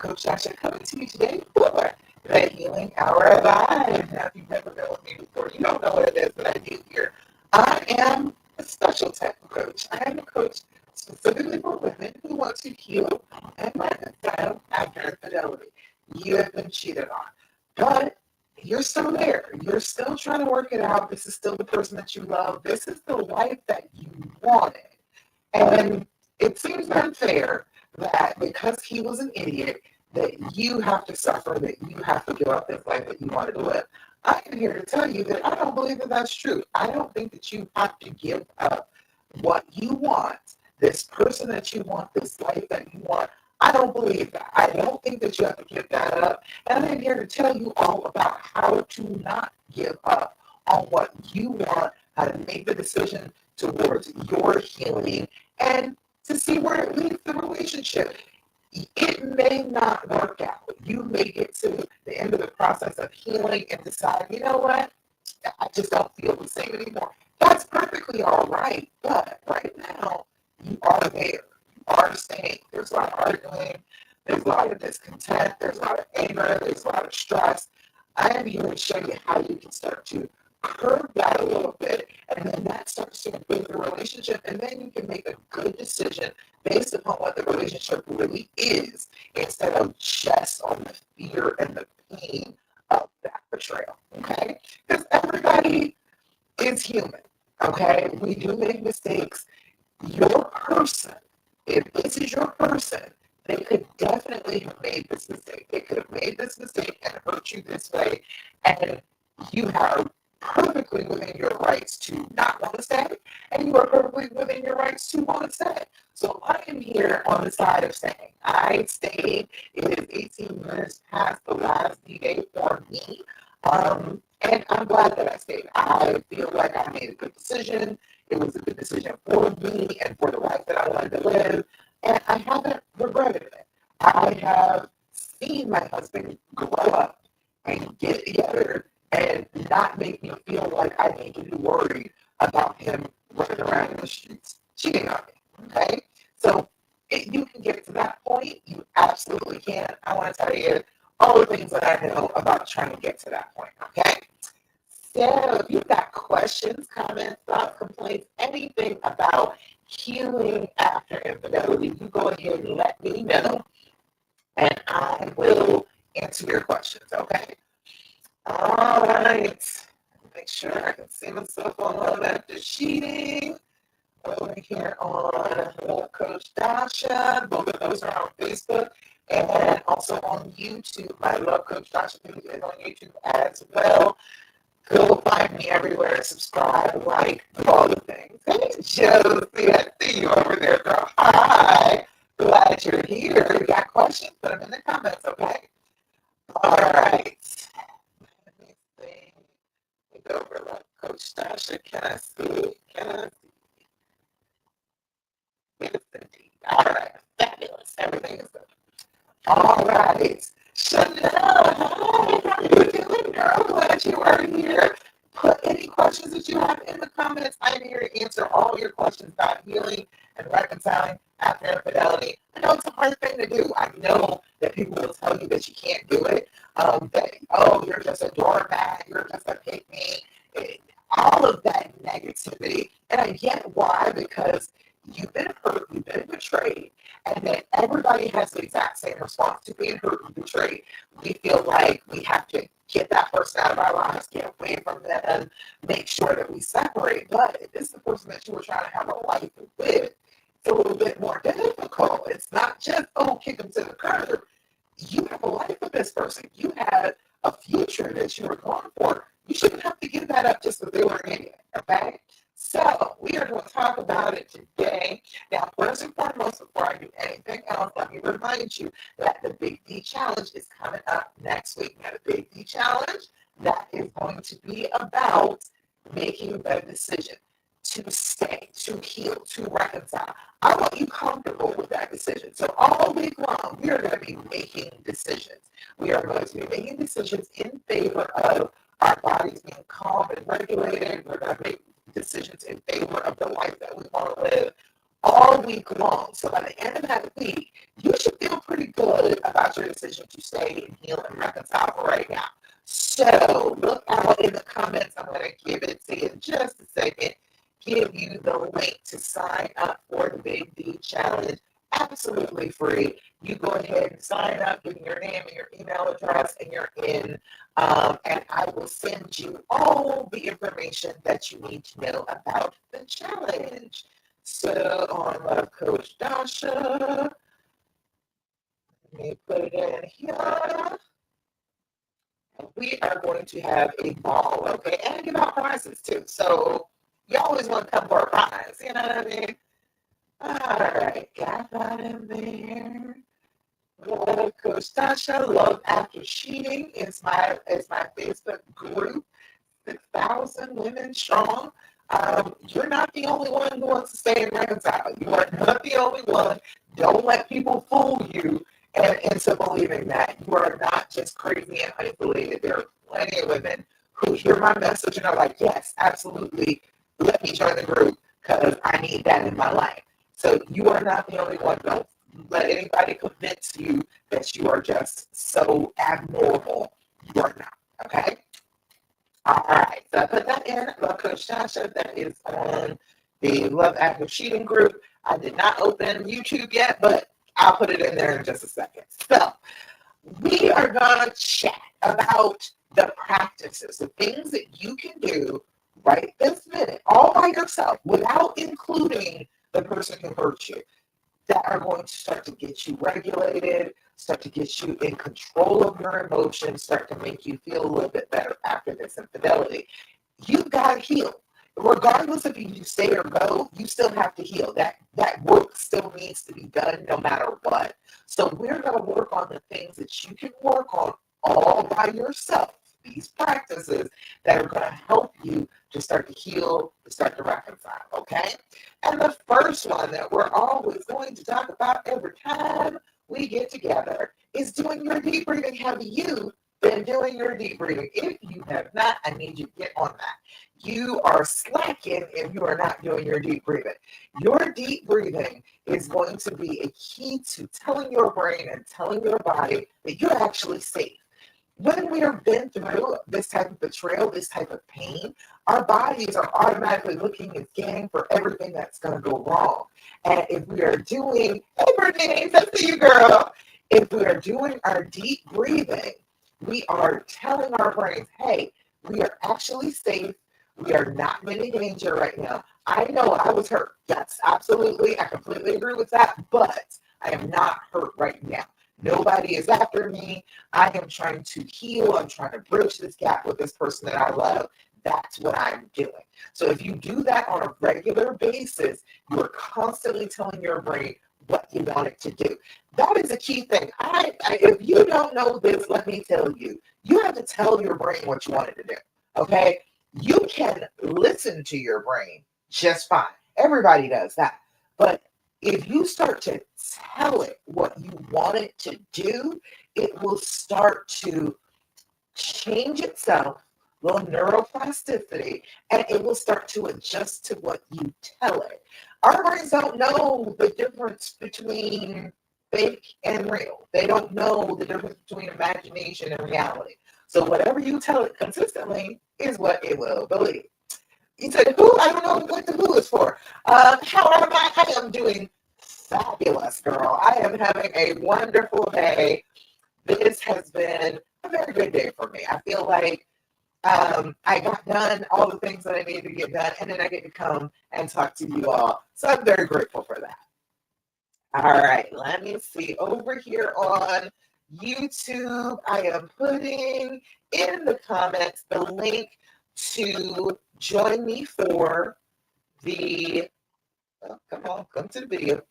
Coach Sasha, coming to you today for the Healing Hour of I. Now, if you've never been with me before, you don't know what it is that I do here. I am a special type of coach. I am a coach specifically for women who want to heal and reconcile after infidelity. You have been cheated on, but you're still there. You're still trying to work it out. This is still the person that you love. This is the life that you wanted. And it seems unfair that because he was an idiot, that you have to suffer, that you have to give up this life that you wanted to live. I am here to tell you that I don't believe that that's true. I don't think that you have to give up what you want, this person that you want, this life that you want. I don't believe that. I don't think that you have to give that up. And I'm here to tell you all about how to not give up on what you want, how to make the decision towards your healing, and to see where it leads the relationship. It may not work out. You may get to the end of the process of healing and decide, you know what? I just don't feel the same anymore. That's perfectly all right. But right now, you are there. You are staying. There's a lot of arguing. There's a lot of discontent. There's a lot of anger. There's a lot of stress. I am here to show you how you can start to curb that a little bit, and then that starts to improve the relationship, and then you can make a good decision based upon what the relationship really is, instead of just on the fear and the pain of that betrayal, okay? Because everybody is human, okay? We do make mistakes. Your person, if this is your person, they could definitely have made this mistake. They could have made this mistake and hurt you this way, and you have perfectly within your rights to not want to stay, and you are perfectly within your rights to want to stay. So I am here on the side of staying. I stayed. It is 18 minutes past the last day for me, and I'm glad that I stayed. I feel like I made a good decision. It was a good decision for me and for the life that I wanted to live, and I haven't regretted it. I have seen my husband grow up and get together and not make me feel like I need to be worried about him running around in the streets cheating on me, okay? So if you can get to that point, you absolutely can. I want to tell you all the things that I know about trying to get to that point, okay? So if you've got questions, comments, thoughts, complaints, anything about healing after infidelity, you go ahead and let me know, and I will answer your questions, okay? All right. Make sure I can see myself on Love After Cheating. Over here on Love Coach Dasha. Both of those are on Facebook and also on YouTube. My Love Coach Dasha page is on YouTube as well. Go find me everywhere. Subscribe, like, do all the things. Hey, Josie, I see you over there, girl. Hi. Glad you're here. If you got questions, put them in the comments, okay? All right. Over like Coach Tasha. Can I see? Can I see? Yes, indeed. All right. Fabulous. Everything is good. All right. Chanel, hi. How are you doing, girl? Glad you are here. Put any questions that you have in the comments. I'm here to answer all your questions about healing and reconciling after infidelity. I know it's a hard thing to do. I know that people will tell you that you can't do it. That, oh, you're just a doormat, you're just a pick-me, all of that negativity. And I get why, because you've been hurt, you've been betrayed, and then everybody has the exact same response to being hurt and betrayed. We feel like we have to get that person out of our lives, get away from them, make sure that we separate. But if it's the person that you were trying to have a life with, it's a little bit more difficult. It's not just, oh, kick them to the curb. You have a life with this person. You had a future that you were going for. You shouldn't have to give that up just because they were an idiot, okay? So we are going to talk about it today. Now, first and foremost, before I do anything else, let me remind you that the Big D Challenge is coming up next week. Now, the Big D Challenge, that is going to be about making the decision to stay, to heal, to reconcile. I want you comfortable with that decision. So all week long, we are going to be making decisions. We are going to be making decisions in favor of our bodies being calm and regulated. We're going to make decisions in favor of the life that we want to live. all week long. So by the end of that week, you should feel pretty good about your decision to stay and heal and reconcile for right now. So look out in the comments. I'm going to give it to you in just a second. Give you the link to sign up for the Big D Challenge. Absolutely free. You go ahead and sign up, give me your name and your email address, and you're in. And I will send you all the information that you need to know about the challenge. So on Love Coach Dasha, let me put it in here. We are going to have a ball, okay? And give out prizes too. So you always want to come for a prize, you know what I mean? All right, got that in there. Love Coach Tasha, Love After Cheating is my Facebook group, 6,000 women strong. You're not the only one who wants to stay and reconcile. You are not the only one. Don't let people fool you into believing that you are not just crazy and isolated. There are plenty of women who hear my message and are like, yes, absolutely, let me join the group because I need that in my life. So you are not the only one. Don't let anybody convince you that you are just so abnormal. You are not, okay? All right, so I put that in. Love Coach Tasha, that is on the Love After Cheating group. I did not open YouTube yet, but I'll put it in there in just a second. So we are going to chat about the practices, the things that you can do right this minute, all by yourself, without including the person who hurt you, that are going to start to get you regulated, start to get you in control of your emotions, start to make you feel a little bit better after this infidelity. You've got to heal. Regardless if you stay or go, you still have to heal. That work still needs to be done no matter what. So we're going to work on the things that you can work on all by yourself. These practices that are going to help you to start to heal, to start to reconcile, okay? And the first one that we're always going to talk about every time we get together is doing your deep breathing. Have you been doing your deep breathing? If you have not, I need you to get on that. You are slacking if you are not doing your deep breathing. Your deep breathing is going to be a key to telling your brain and telling your body that you're actually safe. When we have been through this type of betrayal, this type of pain, our bodies are automatically looking and scanning for everything that's going to go wrong. And if we are doing, hey, Brittany, I see you, girl. If we are doing our deep breathing, we are telling our brains, hey, we are actually safe. We are not in any danger right now. I know I was hurt. Yes, absolutely. I completely agree with that. But I am not hurt right now. Nobody is after me. I am trying to heal. I'm trying to bridge this gap with this person that I love. That's what I'm doing. So if you do that on a regular basis, you're constantly telling your brain what you want it to do. That is a key thing. If you don't know this, let me tell you. You have to tell your brain what you want it to do. Okay? You can listen to your brain just fine. Everybody does that. But if you start to tell it what you want it to do, it will start to change itself, little neuroplasticity, and it will start to adjust to what you tell it. Our brains don't know the difference between fake and real. They don't know the difference between imagination and reality. So whatever you tell it consistently is what it will believe. You said, who? I don't know what the who is for. How am I? I am doing fabulous, girl. I am having a wonderful day. This has been a very good day for me. I feel like I got done all the things that I needed to get done, and then I get to come and talk to you all. So I'm very grateful for that. All right, let me see. Over here on YouTube, I am putting in the comments the link to join me for the, oh, come to the video,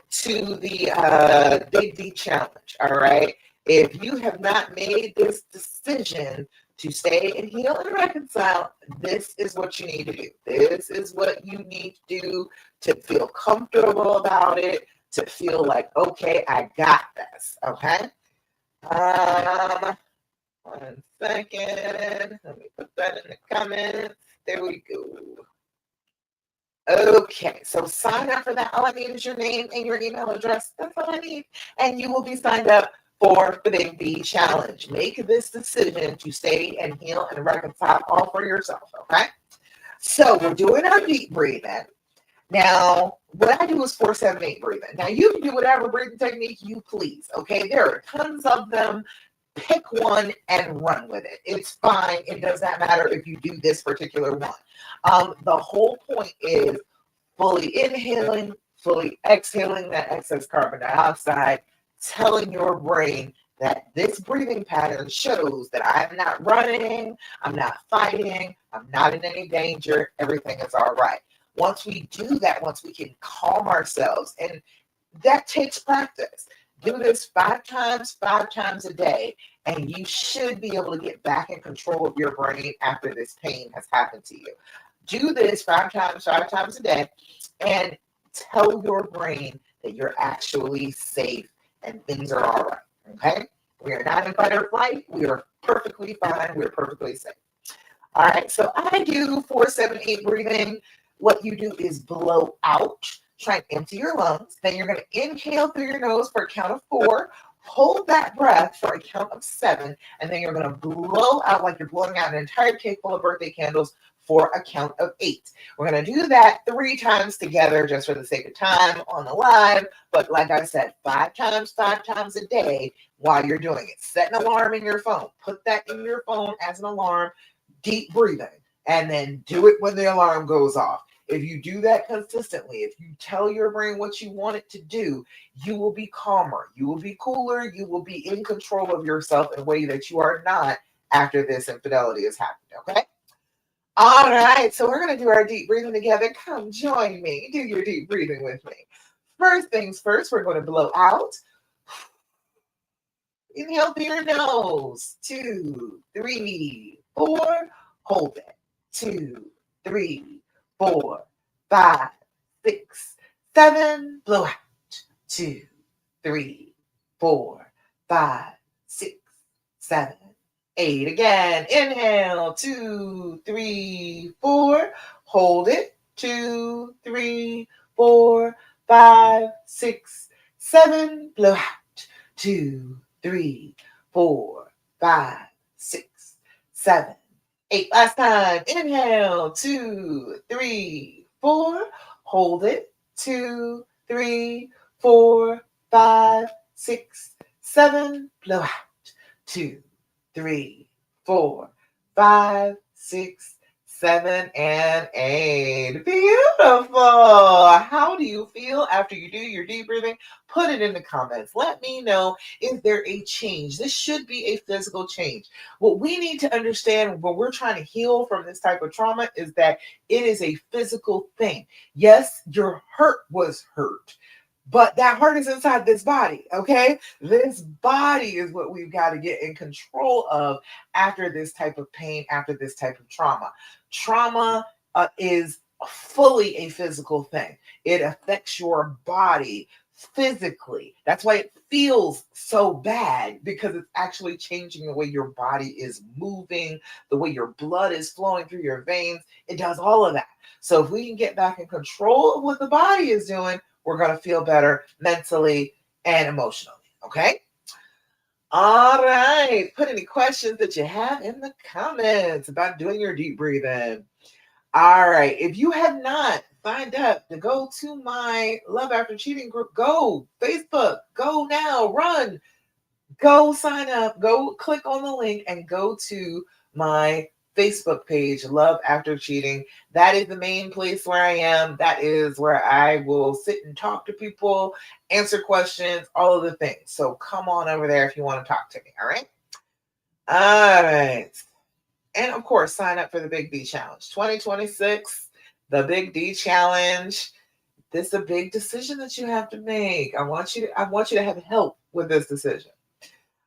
to the Big D Challenge, all right? If you have not made this decision to stay and heal and reconcile, this is what you need to do. This is what you need to do to feel comfortable about it, to feel like, okay, I got this, okay? 1 second. Let me put that in the comments. There we go. Okay, so sign up for that. All I need is your name and your email address. That's all I need. And you will be signed up for the Big B Challenge. Make this decision to stay and heal and reconcile all for yourself, okay? So we're doing our deep breathing. Now, what I do is 4-7-8 breathing. Now, you can do whatever breathing technique you please, okay? There are tons of them. Pick one and run with it. It's fine. It does not matter if you do this particular one. The whole point is fully inhaling, fully exhaling that excess carbon dioxide, telling your brain that this breathing pattern shows that I'm not running, I'm not fighting, I'm not in any danger, everything is all right. Once we do that, once we can calm ourselves, and that takes practice. Do this 5 times a day, and you should be able to get back in control of your brain after this pain has happened to you. Do this 5 times a day, and tell your brain that you're actually safe and things are all right. Okay? We are not in fight or flight. We are perfectly fine. We're perfectly safe. All right. So I do 4-7-8 breathing. What you do is blow out. Try and empty your lungs. Then you're going to inhale through your nose for a count of 4. Hold that breath for a count of 7. And then you're going to blow out like you're blowing out an entire cake full of birthday candles for a count of 8. We're going to do that 3 times together just for the sake of time on the live. But like I said, 5 times a day while you're doing it. Set an alarm in your phone. Put that in your phone as an alarm. Deep breathing. And then do it when the alarm goes off. If you do that consistently, if you tell your brain what you want it to do, you will be calmer, you will be cooler, you will be in control of yourself in a way that you are not after this infidelity has happened, okay? All right, so we're going to do our deep breathing together. Come join me. Do your deep breathing with me. First things first, we're going to blow out. Inhale through your nose. 2, 3, 4. Hold it. 2, 3, 4, 5, 6, 7. Blow out. 2, 3, 4, 5, 6, 7, 8. Again. Inhale. 2, 3, 4. Hold it. 2, 3, 4, 5, 6, 7. Blow out. 2, 3, 4, 5, 6, 7, 8. Last time. Inhale. 2, 3, 4. Hold it. 2, 3, 4, 5, 6, 7. Blow out. 2, 3, 4, 5, 6, 7, and 8. Beautiful. How do you feel after you do your deep breathing? Put it in the comments. Let me know, is there a change? This should be a physical change. What we need to understand when we're trying to heal from this type of trauma is that it is a physical thing. Yes, your hurt was hurt, but that hurt is inside this body, okay? This body is what we've got to get in control of after this type of pain, after this type of trauma. Trauma is fully a physical thing. It affects your body physically. That's why it feels so bad, because it's actually changing the way your body is moving, the way your blood is flowing through your veins. It does all of that. So if we can get back in control of what the body is doing, we're going to feel better mentally and emotionally. Okay? All right. Put any questions that you have in the comments about doing your deep breathing. All right. If you have not signed up to go to my Love After Cheating group, go Facebook, go now, run, go sign up, go click on the link and go to my Facebook page, Love After Cheating. That is the main place where I am. That is where I will sit and talk to people, answer questions, all of the things. So come on over there if you want to talk to me. All right. All right. And of course, sign up for the Big D Challenge 2026, the Big D Challenge. This is a big decision that you have to make. I want you to have help with this decision.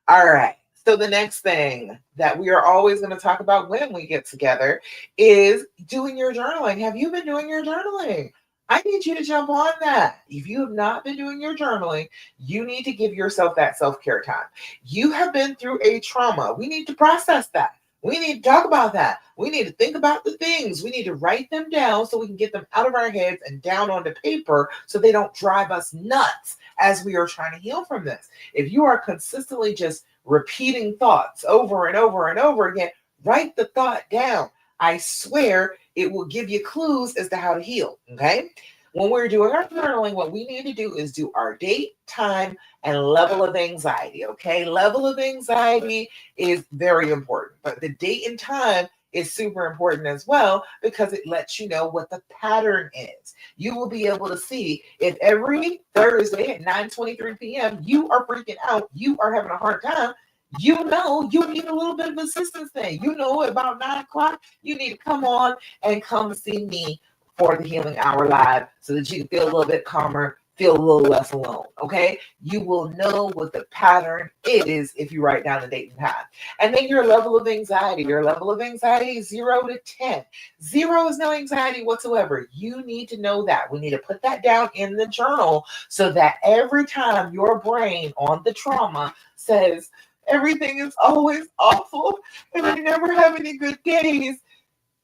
All right. So the next thing that we are always going to talk about when we get together is doing your journaling. Have you been doing your journaling? I need you to jump on that. If you have not been doing your journaling, you need to give yourself that self-care time. You have been through a trauma. We need to process that. We need to talk about that. We need to think about the things. We need to write them down so we can get them out of our heads and down onto paper so they don't drive us nuts as we are trying to heal from this. If you are consistently just repeating thoughts over and over and over again, write the thought down. I swear it will give you clues as to how to heal. Okay. When we're doing our journaling, what we need to do is do our date, time, and level of anxiety. Okay. Level of anxiety is very important, but the date and time is super important as well because it lets you know what the pattern is. You will be able to see if every Thursday at 9:23 p.m. you are freaking out, you are having a hard time. You know you need a little bit of assistance there. You know about 9 o'clock, you need to come on and come see me for the Healing Hour Live so that you can feel a little bit calmer, feel a little less alone. Okay. You will know what the pattern is if you write down the date and time. And then your level of anxiety. Your level of anxiety is 0 to 10. 0 is no anxiety whatsoever. You need to know that. We need to put that down in the journal so that every time your brain on the trauma says, everything is always awful and I never have any good days,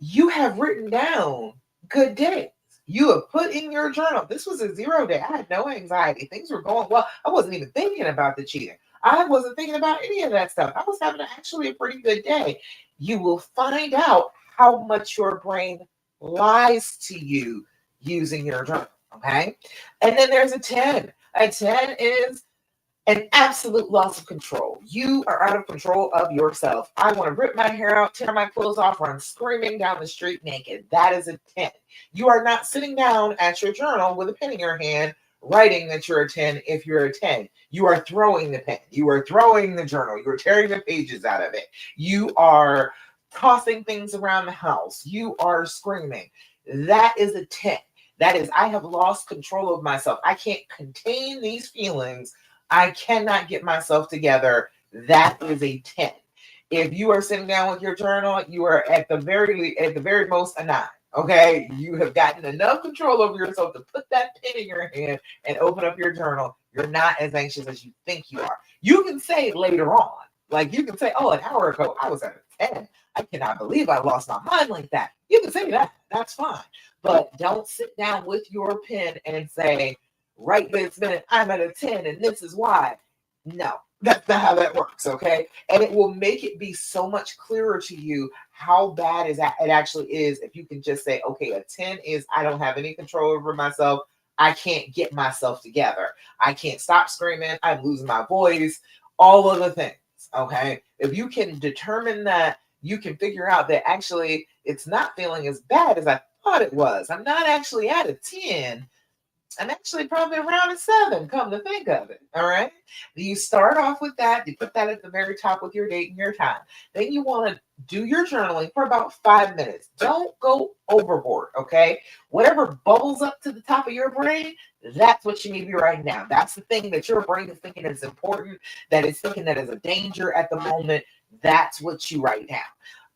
you have written down good days. You have put in your journal. This was a 0 day. I had no anxiety. Things were going well. I wasn't even thinking about the cheating. I wasn't thinking about any of that stuff. I was having actually a pretty good day. You will find out how much your brain lies to you using your journal. Okay. And then there's a 10. A 10 is an absolute loss of control. You are out of control of yourself. I want to rip my hair out, tear my clothes off, run screaming down the street naked. That is a 10. You are not sitting down at your journal with a pen in your hand, writing that you're a 10 if you're a 10. You are throwing the pen. You are throwing the journal. You are tearing the pages out of it. You are tossing things around the house. You are screaming. That is a 10. That is, I have lost control of myself. I can't contain these feelings. I cannot get myself together. That is a 10. If you are sitting down with your journal, you are at the very most a 9. Okay. You have gotten enough control over yourself to put that pen in your hand and open up your journal. You're not as anxious as you think you are. You can say later on, like you can say, oh, an hour ago, I was at a 10. I cannot believe I lost my mind like that. You can say that. That's fine. But don't sit down with your pen and say, right this minute, I'm at a 10 and this is why. No, that's not how that works, okay? And it will make it be so much clearer to you how bad it actually is if you can just say, okay, a 10 is I don't have any control over myself. I can't get myself together. I can't stop screaming. I'm losing my voice, all of the things, okay? If you can determine that, you can figure out that actually it's not feeling as bad as I thought it was. I'm not actually at a 10. I'm actually probably around a 7, come to think of it. All right. You start off with that. You put that at the very top with your date and your time. Then you want to do your journaling for about 5 minutes. Don't go overboard. Okay. Whatever bubbles up to the top of your brain, that's what you need to be writing down. That's the thing that your brain is thinking is important, that is thinking that is a danger at the moment. That's what you write down.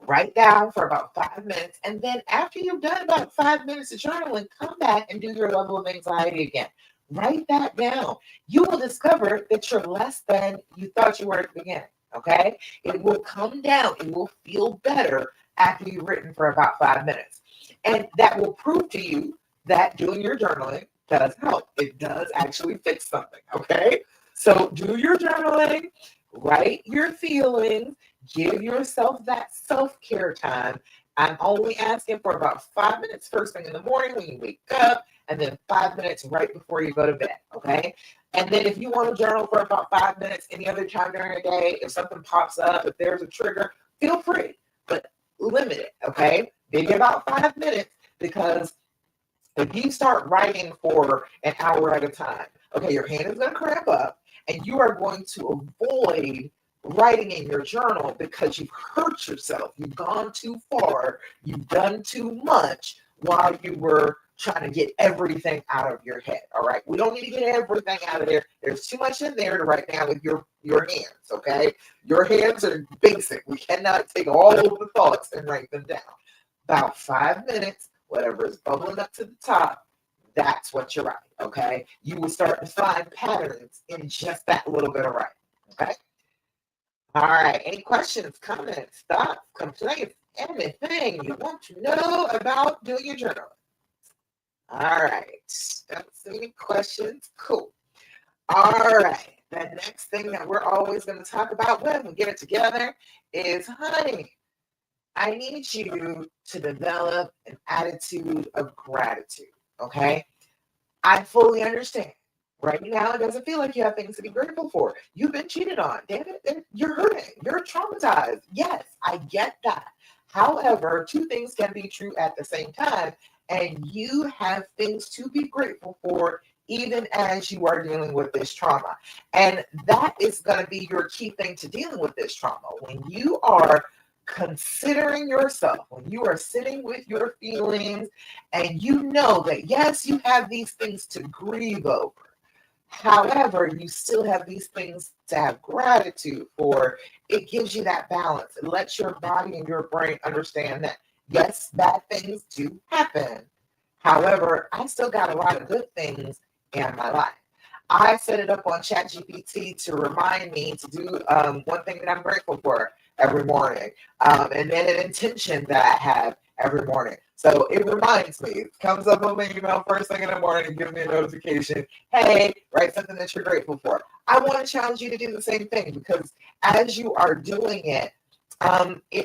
Write down for about 5 minutes. And then after you've done about 5 minutes of journaling, come back and do your level of anxiety again. Write that down. You will discover that you're less than you thought you were at the beginning. Okay. It will come down. It will feel better after you've written for about 5 minutes. And that will prove to you that doing your journaling does help. It does actually fix something. Okay. So do your journaling, write your feelings. Give yourself that self-care time. I'm only asking for about 5 minutes first thing in the morning when you wake up, and then 5 minutes right before you go to bed. Okay. And then if you want to journal for about 5 minutes any other time during the day, if something pops up, if there's a trigger, feel free, but limit it. Okay. Maybe about 5 minutes, because if you start writing for an hour at a time, okay, your hand is going to cramp up and you are going to avoid writing in your journal because you've hurt yourself. You've gone too far. You've done too much while you were trying to get everything out of your head. All right. We don't need to get everything out of there. There's too much in there to write down with your hands. Okay. Your hands are basic. We cannot take all of the thoughts and write them down. About 5 minutes, whatever is bubbling up to the top, that's what you're writing. Okay. You will start to find patterns in just that little bit of writing. Okay. All right. Any questions, comments, thoughts, complaints, anything you want to know about doing your journal? All right. Any questions? Cool. All right. The next thing that we're always going to talk about when we get it together is, honey, I need you to develop an attitude of gratitude. Okay. I fully understand. Right now, it doesn't feel like you have things to be grateful for. You've been cheated on. Damn it, you're hurting. You're traumatized. Yes, I get that. However, two things can be true at the same time, and you have things to be grateful for even as you are dealing with this trauma. And that is going to be your key thing to dealing with this trauma. When you are considering yourself, when you are sitting with your feelings, and you know that, yes, you have these things to grieve over. However, you still have these things to have gratitude for. It gives you that balance. It lets your body and your brain understand that, yes, bad things do happen. However, I still got a lot of good things in my life. I set it up on ChatGPT to remind me to do one thing that I'm grateful for every morning, and then an intention that I have every morning. So it reminds me, it comes up on my email first thing in the morning, gives me a notification. Hey, write something that you're grateful for. I want to challenge you to do the same thing, because as you are doing it,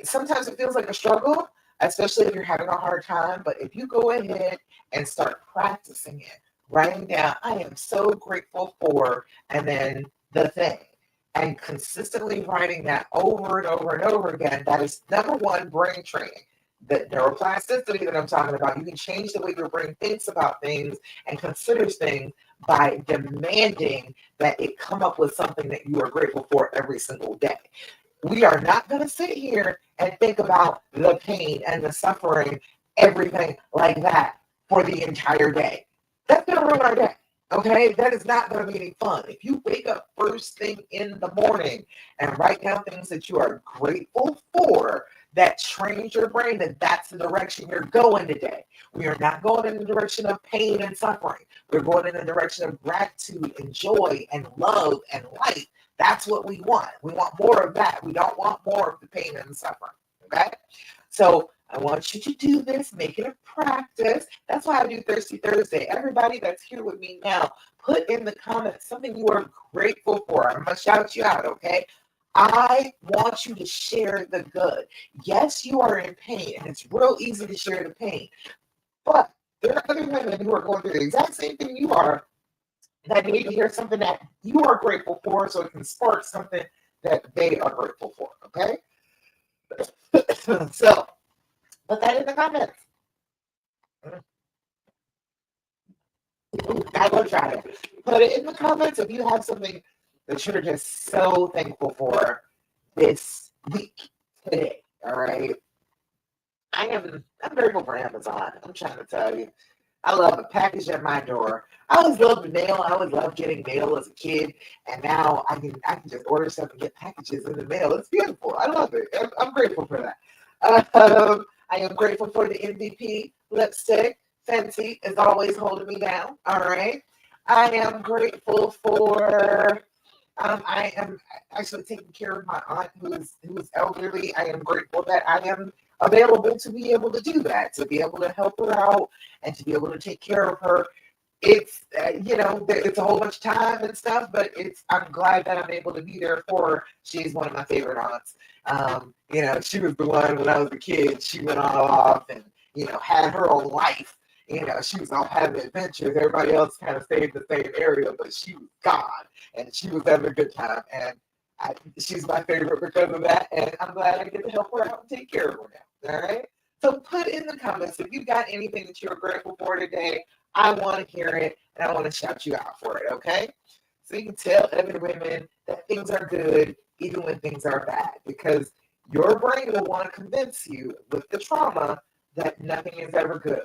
sometimes it feels like a struggle, especially if you're having a hard time. But if you go ahead and start practicing it, writing down, I am so grateful for, and then the thing, and consistently writing that over and over and over again, that is number one, brain training. The neuroplasticity that I'm talking about, you can change the way your brain thinks about things and considers things by demanding that it come up with something that you are grateful for every single day. We are not going to sit here and think about the pain and the suffering, everything like that for the entire day. That's going to ruin our day. Okay, that is not going to be any fun. If you wake up first thing in the morning and write down things that you are grateful for, that trains your brain that that's the direction you're going today. We are not going in the direction of pain and suffering. We're going in the direction of gratitude and joy and love and light. That's what we want. We want more of that. We don't want more of the pain and the suffering. Okay? So I want you to do this, make it a practice. That's why I do Thirsty Thursday. Everybody that's here with me now, put in the comments something you are grateful for. I'm going to shout you out, okay? I want you to share the good. Yes, you are in pain, and it's real easy to share the pain. But there are other women who are going through the exact same thing you are that need to hear something that you are grateful for, so it can spark something that they are grateful for, okay? So, put that in the comments. I will try it. Put it in the comments if you have something that you're just so thankful for this week, today. All right. I'm grateful for Amazon. I'm trying to tell you. I love a package at my door. I always loved mail. I always loved getting mail as a kid, and now I can just order stuff and get packages in the mail. It's beautiful. I love it. I'm grateful for that. I am grateful for the MVP lipstick. Fenty is always holding me down. All right. I am grateful for. I am actually taking care of my aunt who is elderly. I am grateful that I am available to be able to do that, to be able to help her out and to be able to take care of her. It's, it's a whole bunch of time and stuff, but I'm glad that I'm able to be there for her. She's one of my favorite aunts. She was the one when I was a kid, she went all off and, had her own life. She was off having adventures. Everybody else kind of stayed in the same area, but she was gone and she was having a good time. And she's my favorite because of that. And I'm glad I get to help her out and take care of her now. All right. So put in the comments if you got anything that you're grateful for today. I want to hear it and I want to shout you out for it. Okay. So you can tell other women that things are good even when things are bad, because your brain will want to convince you with the trauma that nothing is ever good.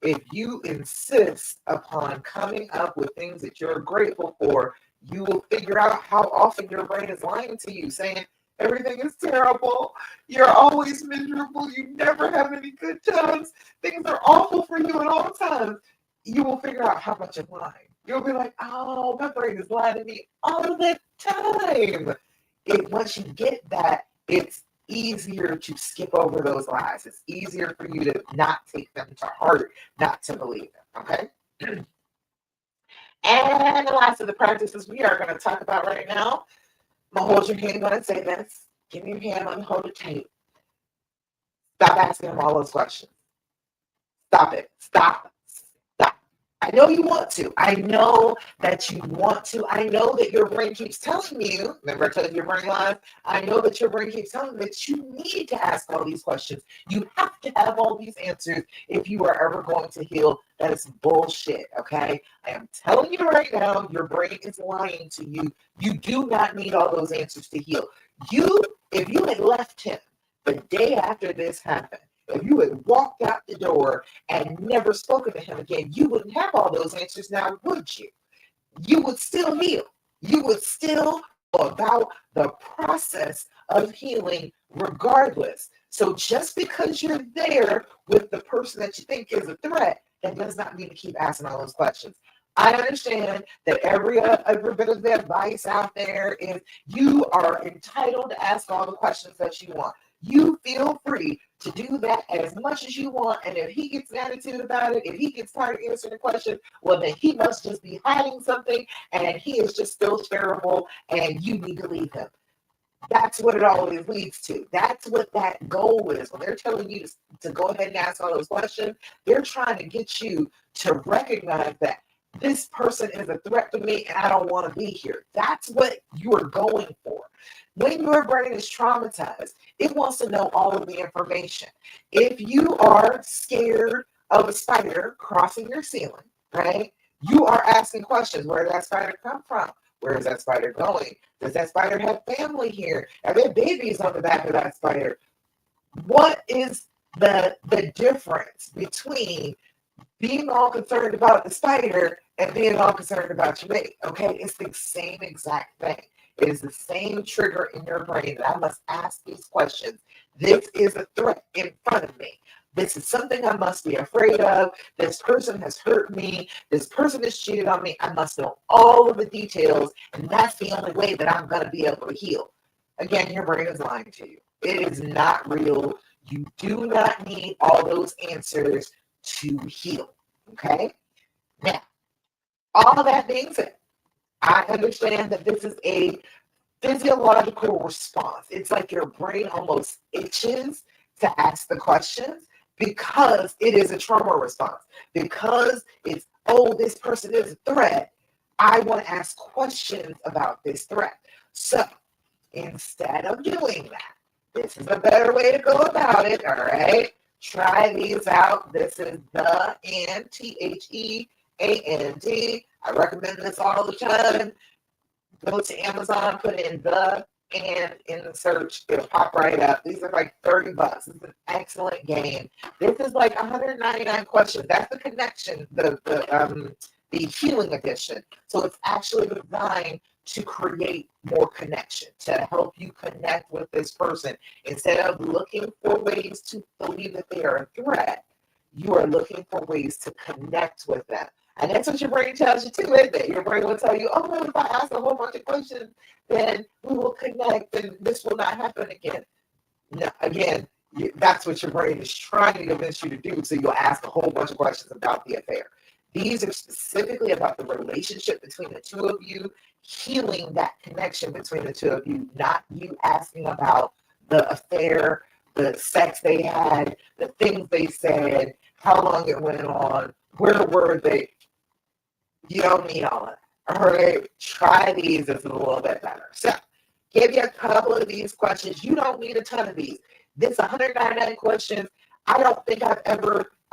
If you insist upon coming up with things that you're grateful for, you will figure out how often your brain is lying to you, saying everything is terrible, you're always miserable, you never have any good times, things are awful for you at all times. You will figure out how much it's lying. You'll be like, oh, my brain is lying to me all the time. once you get that, it's easier to skip over those lies. It's easier for you to not take them to heart, not to believe them. Okay. And the last of the practices we are going to talk about right now. I'm going to hold your hand when I say this. Give me your hand, let me hold it tight. Stop asking them all those questions. Stop it. Stop. I know you want to. I know that you want to. I know that your brain keeps telling you, remember I told you your brain lies? I know that your brain keeps telling you that you need to ask all these questions. You have to have all these answers if you are ever going to heal. That is bullshit, okay? I am telling you right now, your brain is lying to you. You do not need all those answers to heal. If you had left him the day after this happened, if you had walked out the door and never spoken to him again, you wouldn't have all those answers now, would you? You would still heal. You would still go about the process of healing regardless. So just because you're there with the person that you think is a threat, that does not mean to keep asking all those questions. I understand that every bit of the advice out there is you are entitled to ask all the questions that you want. You feel free to do that as much as you want. And if he gets an attitude about it, if he gets tired of answering the question, well, then he must just be hiding something and he is just still terrible and you need to leave him. That's what it always leads to. That's what that goal is. When they're telling you to go ahead and ask all those questions, they're trying to get you to recognize that this person is a threat to me and I don't want to be here. That's what you're going for. When your brain is traumatized, it wants to know all of the information. If you are scared of a spider crossing your ceiling, right, you are asking questions. Where did that spider come from? Where is that spider going? Does that spider have family here? Are there babies on the back of that spider? What is the difference between being all concerned about the spider and being all concerned about your mate? Okay, it's the same exact thing. It is the same trigger in your brain that I must ask these questions. This is a threat in front of me. This is something I must be afraid of. This person has hurt me. This person has cheated on me. I must know all of the details, and that's the only way that I'm going to be able to heal. Again, your brain is lying to you. It is not real. You do not need all those answers to heal. Okay? Now, all that being said, I understand that this is a physiological response. It's like your brain almost itches to ask the questions because it is a trauma response. Because it's, oh, this person is a threat, I want to ask questions about this threat. So instead of doing that, this is a better way to go about it, all right? Try these out. This is the and, THEAND. I recommend this all the time. Go to Amazon, put in the and in the search. It'll pop right up. These are like $30. It's an excellent game. This is like 199 questions. That's the connection, the healing edition. So it's actually designed to create more connection, to help you connect with this person. Instead of looking for ways to believe that they are a threat, you are looking for ways to connect with them. And that's what your brain tells you too, isn't it? Your brain will tell you, oh, well, if I ask a whole bunch of questions, then we will connect and this will not happen again. No, again, that's what your brain is trying to convince you to do. So you'll ask a whole bunch of questions about the affair. These are specifically about the relationship between the two of you, healing that connection between the two of you, not you asking about the affair, the sex they had, the things they said, how long it went on, where were they. You don't need all of that. All right, try these. It's a little bit better. So, give you a couple of these questions. You don't need a ton of these. This 199 questions. I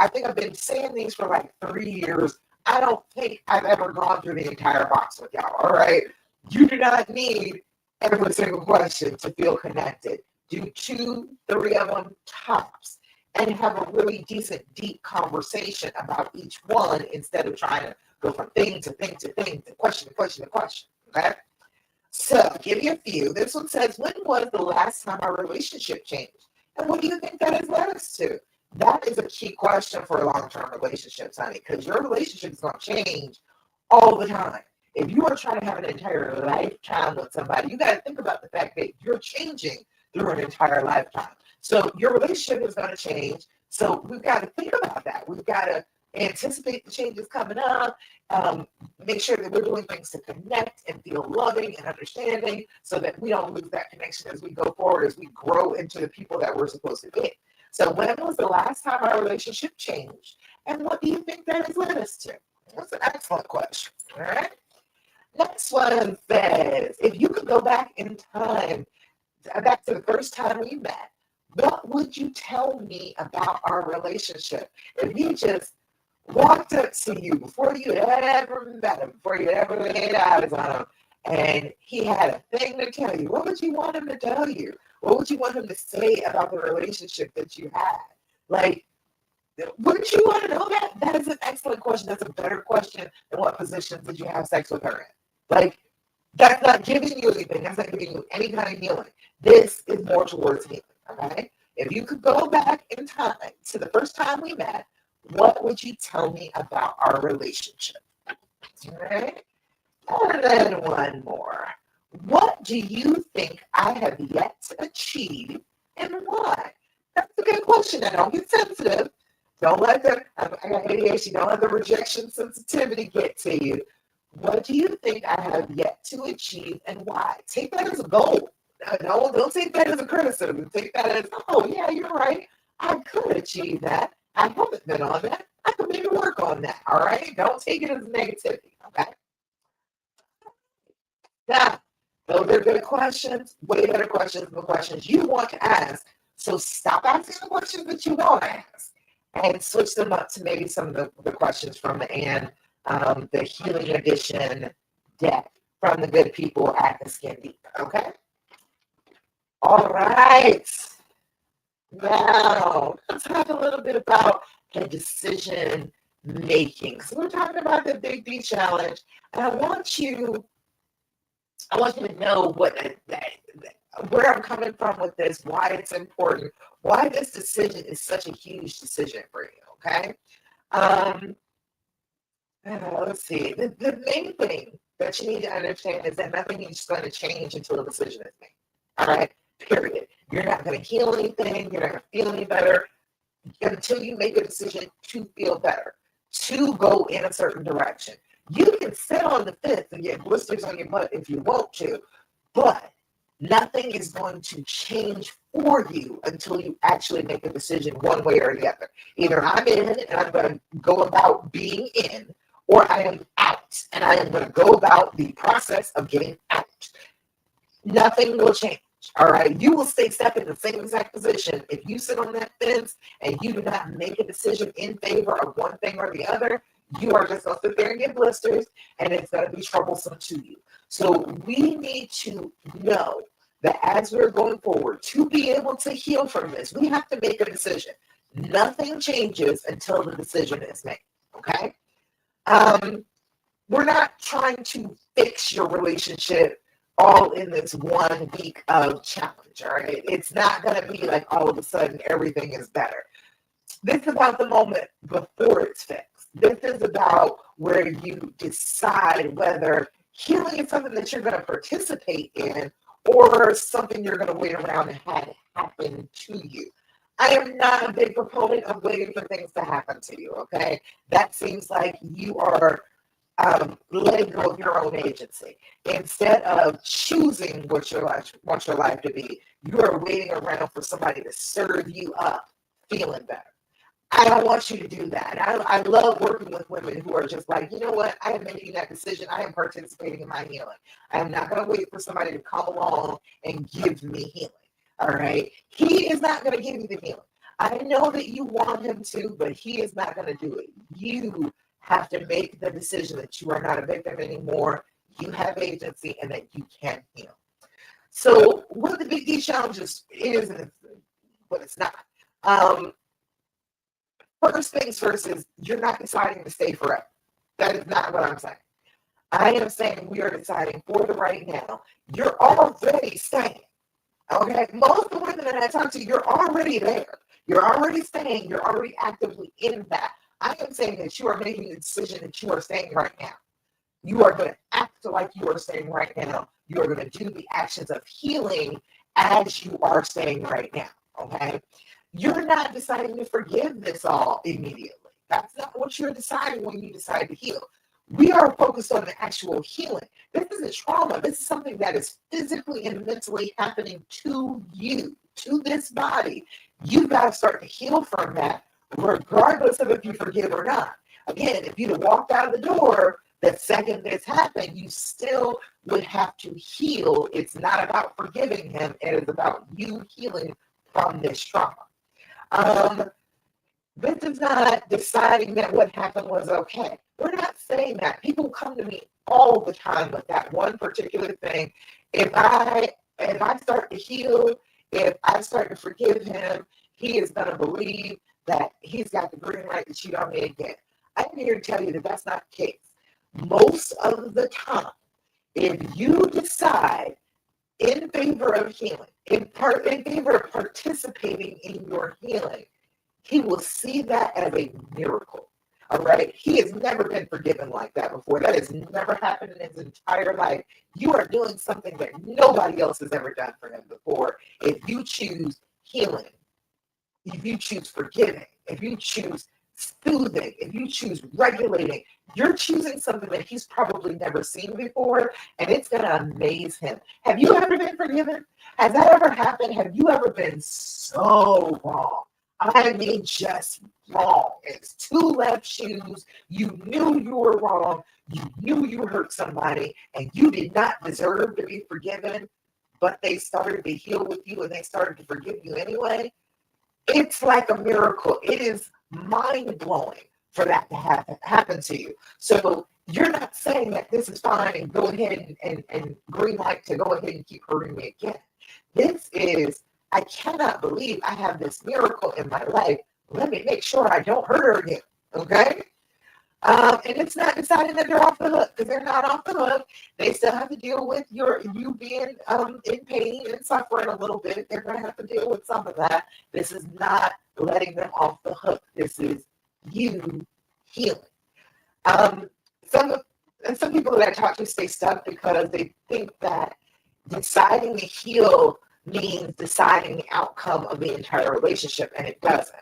think I've been saying these for like 3 years. I don't think I've ever gone through the entire box with y'all. All right, you do not need every single question to feel connected. Do 2, 3 of them tops, and have a really decent, deep conversation about each one instead of trying to go from thing to thing to thing to question to question to question. Okay? So, give you a few. This one says, when was the last time our relationship changed? And what do you think that has led us to? That is a key question for long-term relationships, honey, because your relationship is going to change all the time. if you are trying to have an entire lifetime with somebody, you got to think about the fact that you're changing through an entire lifetime. So your relationship is going to change. So we've got to think about that. We've got to anticipate the changes coming up, make sure that we're doing things to connect and feel loving and understanding so that we don't lose that connection as we go forward, as we grow into the people that we're supposed to be. So when was the last time our relationship changed? And what do you think that has led us to? That's an excellent question. All right. Next one says, if you could go back in time, back to the first time we met, what would you tell me about our relationship? If he just walked up to you before you had ever met him, before you ever laid eyes on him, and he had a thing to tell you, what would you want him to tell you? What would you want him to say about the relationship that you had? Like, wouldn't you want to know that? That is an excellent question. That's a better question than what position did you have sex with her in? Like, that's not giving you anything. That's not giving you any kind of healing. This is more towards healing, okay? If you could go back in time to the first time we met, what would you tell me about our relationship? All right? And then one more. What do you think I have yet to achieve and why? That's a good question. Now, don't get sensitive. Don't let I got ADHD, don't let the rejection sensitivity get to you. What do you think I have yet to achieve and why? Take that as a goal. No, don't take that as a criticism. Take that as, oh, yeah, you're right. I could achieve that. I haven't been on that. I could maybe work on that. All right? Don't take it as negativity. Okay? Now, those are good questions. Way better questions than the questions you want to ask. So stop asking the questions that you want to ask and switch them up to maybe some of the questions from the end. The Healing Edition deck from the good people at the Skin Deep. Okay? All right. Now, let's talk a little bit about the decision making. So we're talking about the Big D challenge, and I want you to know where I'm coming from with this, why it's important, why this decision is such a huge decision for you. Okay? Let's see. The main thing that you need to understand is that nothing is going to change until a decision is made. All right? Period. You're not going to heal anything. You're not going to feel any better until you make a decision to feel better, to go in a certain direction. You can sit on the fence and get blisters on your butt if you want to, but nothing is going to change for you until you actually make a decision one way or the other. Either I'm in and I'm going to go about being in, or I am out and I am going to go about the process of getting out. Nothing will change. All right. You will stay stuck in the same exact position if you sit on that fence and you do not make a decision in favor of one thing or the other. You are just going to sit there and get blisters, and it's going to be troublesome to you. So we need to know that as we're going forward, to be able to heal from this, we have to make a decision. Nothing changes until the decision is made. Okay. We're not trying to fix your relationship all in this 1 week of challenge, all right? It's not going to be like all of a sudden everything is better. This is about the moment before it's fixed. This is about where you decide whether healing is something that you're going to participate in or something you're going to wait around and have happen to you. I am not a big proponent of waiting for things to happen to you, okay? That seems like you are letting go of your own agency. Instead of choosing what your life to be, you are waiting around for somebody to serve you up feeling better. I don't want you to do that. I love working with women who are just like, you know what? I am making that decision. I am participating in my healing. I am not going to wait for somebody to come along and give me healing. All right? He is not going to give you the healing. I know that you want him to, but he is not going to do it. You have to make the decision that you are not a victim anymore. You have agency and that you can heal. So what the Big D challenge is and what it's not. First things first is you're not deciding to stay forever. That is not what I'm saying. I am saying we are deciding for the right now. You're already staying. Okay? Most of the women that I talk to, you're already there. You're already staying. You're already actively in that. I am saying that you are making the decision that you are staying right now. You are going to act like you are saying right now. You are going to do the actions of healing as you are saying right now. Okay? You're not deciding to forgive this all immediately. That's not what you're deciding when you decide to heal. We are focused on the actual healing. This isn't trauma. This is something that is physically and mentally happening to you, to this body. You've got to start to heal from that, regardless of if you forgive or not. Again, if you'd have walked out of the door the second this happened, you still would have to heal. It's not about forgiving him. It is about you healing from this trauma. This is not deciding that what happened was okay. We're not saying that. People come to me all the time with that one particular thing. If I start to heal, if I start to forgive him, he is going to believe that he's got the green light to cheat on me again. I'm here to tell you that that's not the case. Most of the time, if you decide in favor of healing, in favor of participating in your healing, he will see that as a miracle. All right? He has never been forgiven like that before. That has never happened in his entire life. You are doing something that nobody else has ever done for him before. If you choose healing, if you choose forgiving, if you choose soothing, if you choose regulating, you're choosing something that he's probably never seen before, and it's going to amaze him. Have you ever been forgiven? Has that ever happened? Have you ever been so wrong? I mean, just wrong. It's two left shoes. You knew you were wrong. You knew you hurt somebody, and you did not deserve to be forgiven, but they started to heal with you, and they started to forgive you anyway. It's like a miracle. It is mind-blowing for that to happen to you. So you're not saying that this is fine and go ahead and green light to go ahead and keep hurting me again. This is, I cannot believe I have this miracle in my life. Let me make sure I don't hurt her again. Okay? And it's not deciding that they're off the hook, because they're not off the hook. They still have to deal with you being in pain and suffering a little bit. They're going to have to deal with some of that. This is not letting them off the hook. This is you healing. Some people that I talk to stay stuck because they think that deciding to heal means deciding the outcome of the entire relationship, and it doesn't.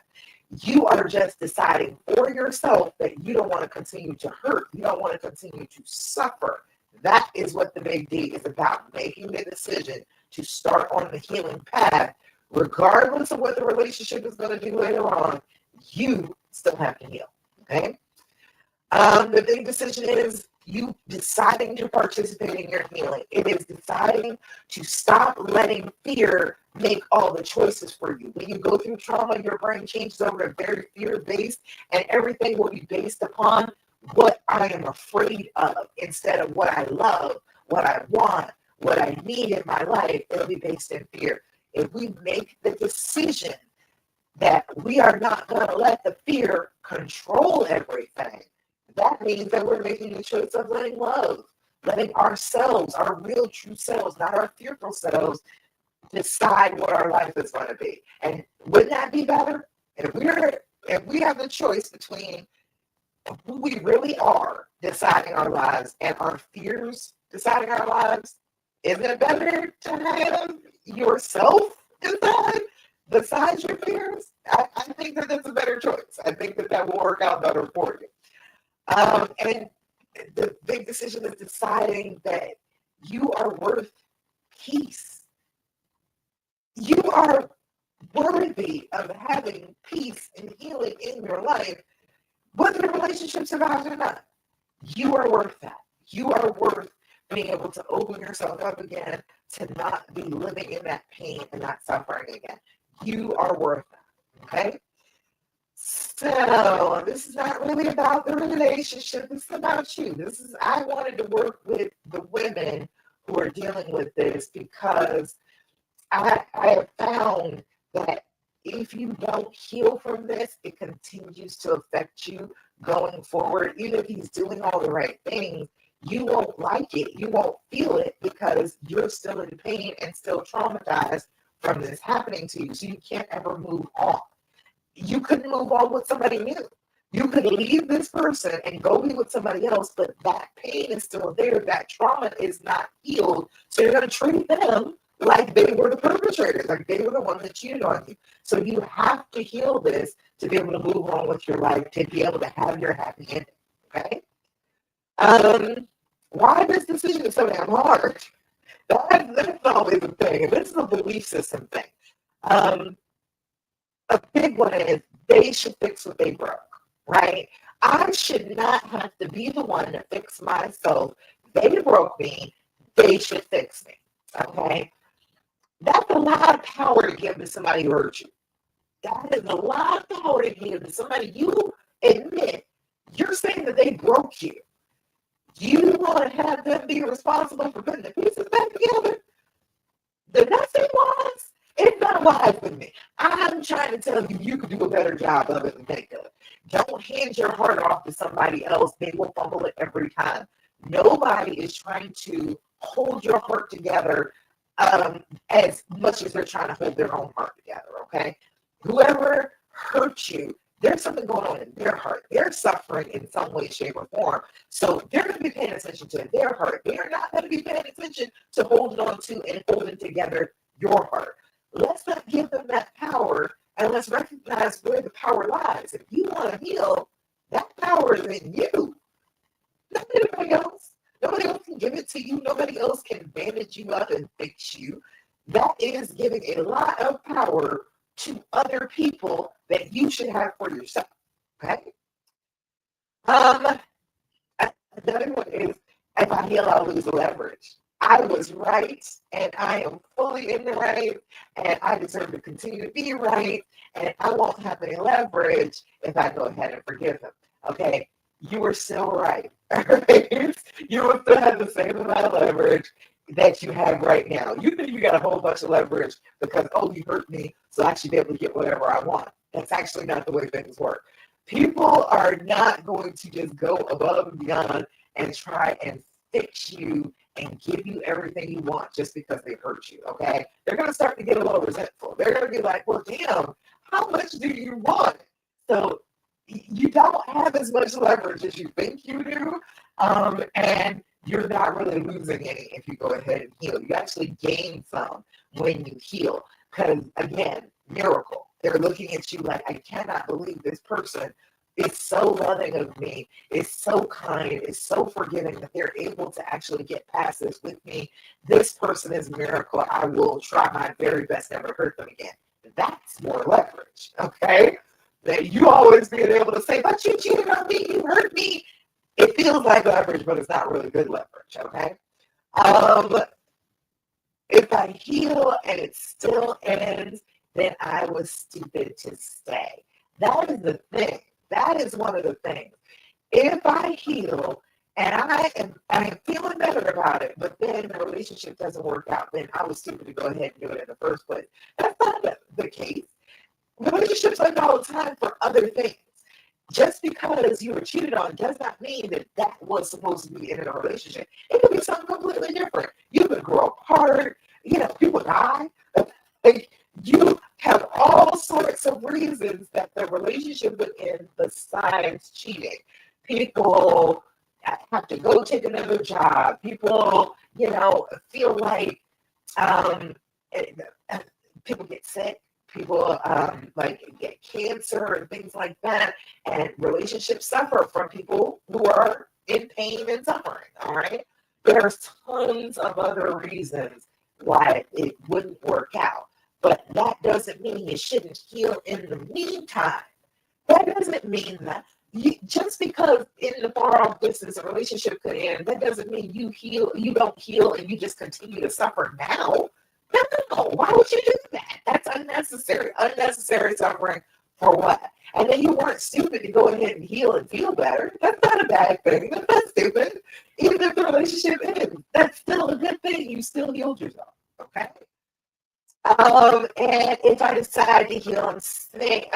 You are just deciding for yourself that you don't want to continue to hurt. You don't want to continue to suffer. That is what the big D is about, making the decision to start on the healing path. Regardless of what the relationship is going to do later on, you still have to heal. Okay? The big decision is you deciding to participate in your healing. It is deciding to stop letting fear make all the choices for you. When you go through trauma, your brain changes over to very fear-based, and everything will be based upon what I am afraid of instead of what I love, what I want, what I need in my life. It'll be based in fear. If we make the decision that we are not going to let the fear control everything, that means that we're making the choice of letting love, letting ourselves, our real true selves, not our fearful selves, decide what our life is going to be. And wouldn't that be better? If we have the choice between who we really are deciding our lives and our fears deciding our lives, isn't it better to have yourself decide besides your fears? I think that that's a better choice. I think that will work out better for you. And the big decision is deciding that you are worth peace. You are worthy of having peace and healing in your life, whether the relationship survives or not. You are worth that. You are worth being able to open yourself up again, to not be living in that pain and not suffering again. You are worth that. Okay? So this is not really about the relationship. This is about you. I wanted to work with the women who are dealing with this, because I have found that if you don't heal from this, it continues to affect you going forward. Even if he's doing all the right things, you won't like it. You won't feel it because you're still in pain and still traumatized from this happening to you. So you can't ever move on. You couldn't move on with somebody new. You could leave this person and go be with somebody else, but that pain is still there. That trauma is not healed. So you're going to treat them like they were the perpetrators, like they were the ones that cheated on you. So you have to heal this to be able to move on with your life, to be able to have your happy ending. Okay? Why this decision is so damn hard? That's always a thing. And this is a belief system thing. A big one is they should fix what they broke, right? I should not have to be the one to fix myself. They broke me. They should fix me. Okay? That's a lot of power to give to somebody who hurt you. That is a lot of power to give to somebody. You admit you're saying that they broke you. You want to have them be responsible for putting the pieces back together? Then that's wise. It's not wise with me. I'm trying to tell you, you could do a better job of it than they could. Don't hand your heart off to somebody else. They will fumble it every time. Nobody is trying to hold your heart together as much as they're trying to hold their own heart together, okay? Whoever hurt you, there's something going on in their heart. They're suffering in some way, shape, or form. So they're going to be paying attention to their heart. They're not going to be paying attention to holding on to and holding together your heart. Let's not give them that power, and let's recognize where the power lies. If you want to heal, that power is in you. Not anybody else. Nobody else can give it to you. Nobody else can bandage you up and fix you. That is giving a lot of power to other people that you should have for yourself. Okay? Another one is, if I heal, I'll lose the leverage. I was right, and I am fully in the right, and I deserve to continue to be right, and I won't have any leverage if I go ahead and forgive him. Okay? You were still right. You will still have the same amount of leverage that you have right now. You think you got a whole bunch of leverage because, oh, you hurt me, so I should be able to get whatever I want. That's actually not the way things work. People are not going to just go above and beyond and try and fix you and give you everything you want just because they hurt you, okay? They're going to start to get a little resentful. They're going to be like, well, damn, how much do you want? So you don't have as much leverage as you think you do, and you're not really losing any if you go ahead and heal. You actually gain some when you heal because, again, miracle. They're looking at you like, I cannot believe this person is so loving of me, is so kind, is so forgiving that they're able to actually get past this with me. This person is a miracle. I will try my very best never to hurt them again. That's more leverage, okay? That you always being able to say, but you cheated on me, you hurt me. It feels like leverage, but it's not really good leverage, okay? If I heal and it still ends, then I was stupid to stay. That is the thing. That is one of the things. If I heal and I am feeling better about it, but then the relationship doesn't work out, then I was stupid to go ahead and do it in the first place. That's not the case. Relationships end all the time for other things. Just because you were cheated on does not mean that that was supposed to be in a relationship. It could be something completely different. You could grow apart. People die. Like, you have all sorts of reasons that the relationship would end besides cheating. People have to go take another job. People, feel like people get sick. People get cancer and things like that, and relationships suffer from people who are in pain and suffering. All right, there's tons of other reasons why it wouldn't work out, but that doesn't mean it shouldn't heal in the meantime. That doesn't mean that just because in the far off distance a relationship could end, that doesn't mean you don't heal, and you just continue to suffer now. No, why would you do that? That's unnecessary. Unnecessary suffering for what? And then you weren't stupid to go ahead and heal and feel better. That's not a bad thing. That's not stupid. Even if the relationship ends, that's still a good thing. You still healed yourself. Okay? And if I decide to heal, I'm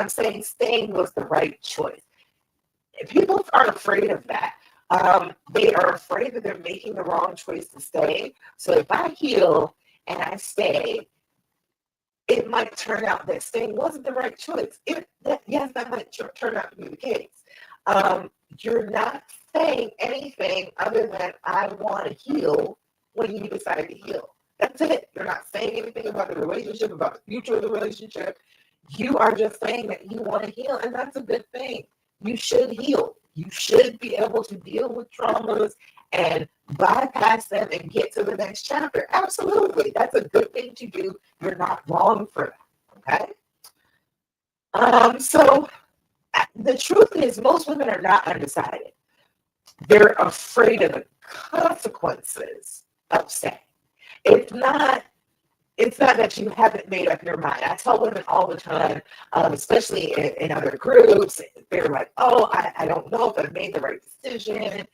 saying staying was the right choice. People are afraid of that. They are afraid that they're making the wrong choice to stay. So if I heal and I stay, it might turn out that staying wasn't the right choice. That might turn out to be the case. You're not saying anything other than I want to heal when you decide to heal. That's it. You're not saying anything about the relationship, about the future of the relationship. You are just saying that you want to heal, and that's a good thing. You should heal. You should be able to deal with traumas and bypass them and get to the next chapter. Absolutely. That's a good thing to do. You're not wrong for that. Okay? So the truth is most women are not undecided. They're afraid of the consequences of staying. It's not that you haven't made up your mind. I tell women all the time, especially in other groups, they're like, oh, I don't know if I made the right decision.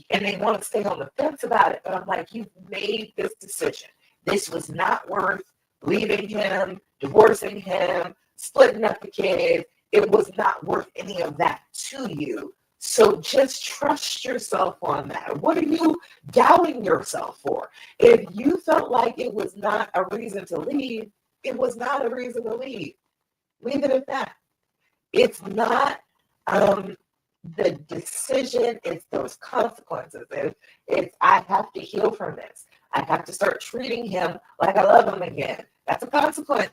And they want to stay on the fence about it. But I'm like, you've made this decision. This was not worth leaving him, divorcing him, splitting up the kids. It was not worth any of that to you. So just trust yourself on that. What are you doubting yourself for? If you felt like it was not a reason to leave, it was not a reason to leave. Leave it at that. It's not the decision, it's those consequences. It's I have to heal from this. I have to start treating him like I love him again. That's a consequence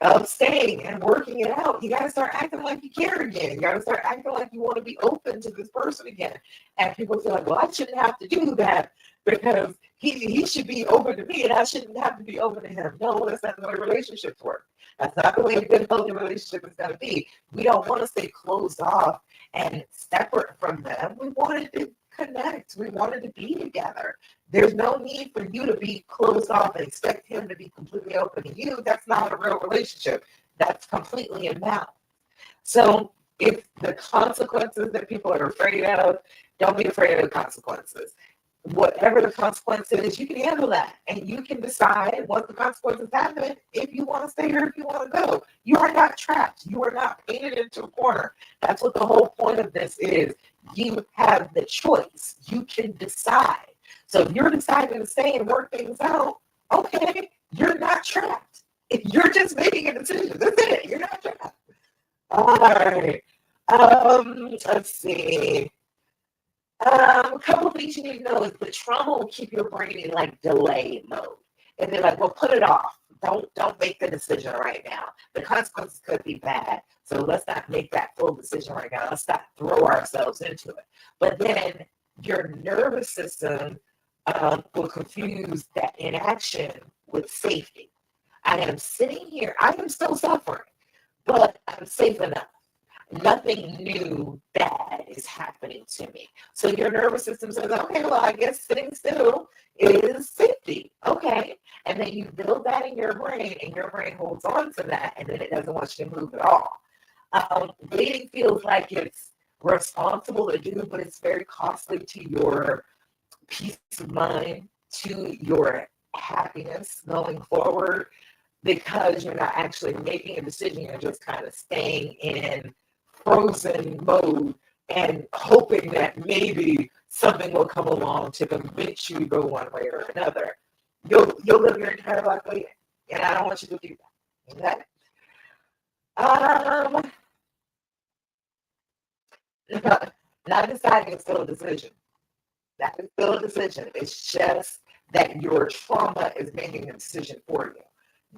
of staying and working it out. You got to start acting like you care again. You got to start acting like you want to be open to this person again. And people feel like, well, I shouldn't have to do that because he should be open to me and I shouldn't have to be open to him. No, that's not the way relationships work. That's not the way a good, healthy relationship is going to be. We don't want to stay closed off and separate from them. We wanted to connect. We wanted to be together. There's no need for you to be closed off and expect him to be completely open to you. That's not a real relationship. That's completely imbalanced. So if the consequences that people are afraid of, don't be afraid of the consequences. Whatever the consequence is, you can handle that. And you can decide once the consequences happen if you want to stay or if you want to go. You are not trapped. You are not painted into a corner. That's what the whole point of this is. You have the choice. You can decide. So if you're deciding to stay and work things out, okay, you're not trapped. If you're just making a decision, that's it. You're not trapped. All right. Let's see. A couple of things you need to know is the trauma will keep your brain in like delay mode. And they're like, well, put it off. Don't make the decision right now. The consequences could be bad. So let's not make that full decision right now. Let's not throw ourselves into it. But then your nervous system will confuse that inaction with safety. I am sitting here. I am still suffering, but I'm safe enough. Nothing new bad is happening to me. So your nervous system says, okay, well, I guess sitting still is safety. Okay. And then you build that in your brain, and your brain holds on to that, and then it doesn't want you to move at all. Waiting feels like it's responsible to do, but it's very costly to your peace of mind, to your happiness going forward, because you're not actually making a decision. You're just kind of staying in frozen mode and hoping that maybe something will come along to convince you to go one way or another. You'll live your entire life waiting, and I don't want you to do that. Okay? Not deciding is still a decision. That is still a decision. It's just that your trauma is making a decision for you.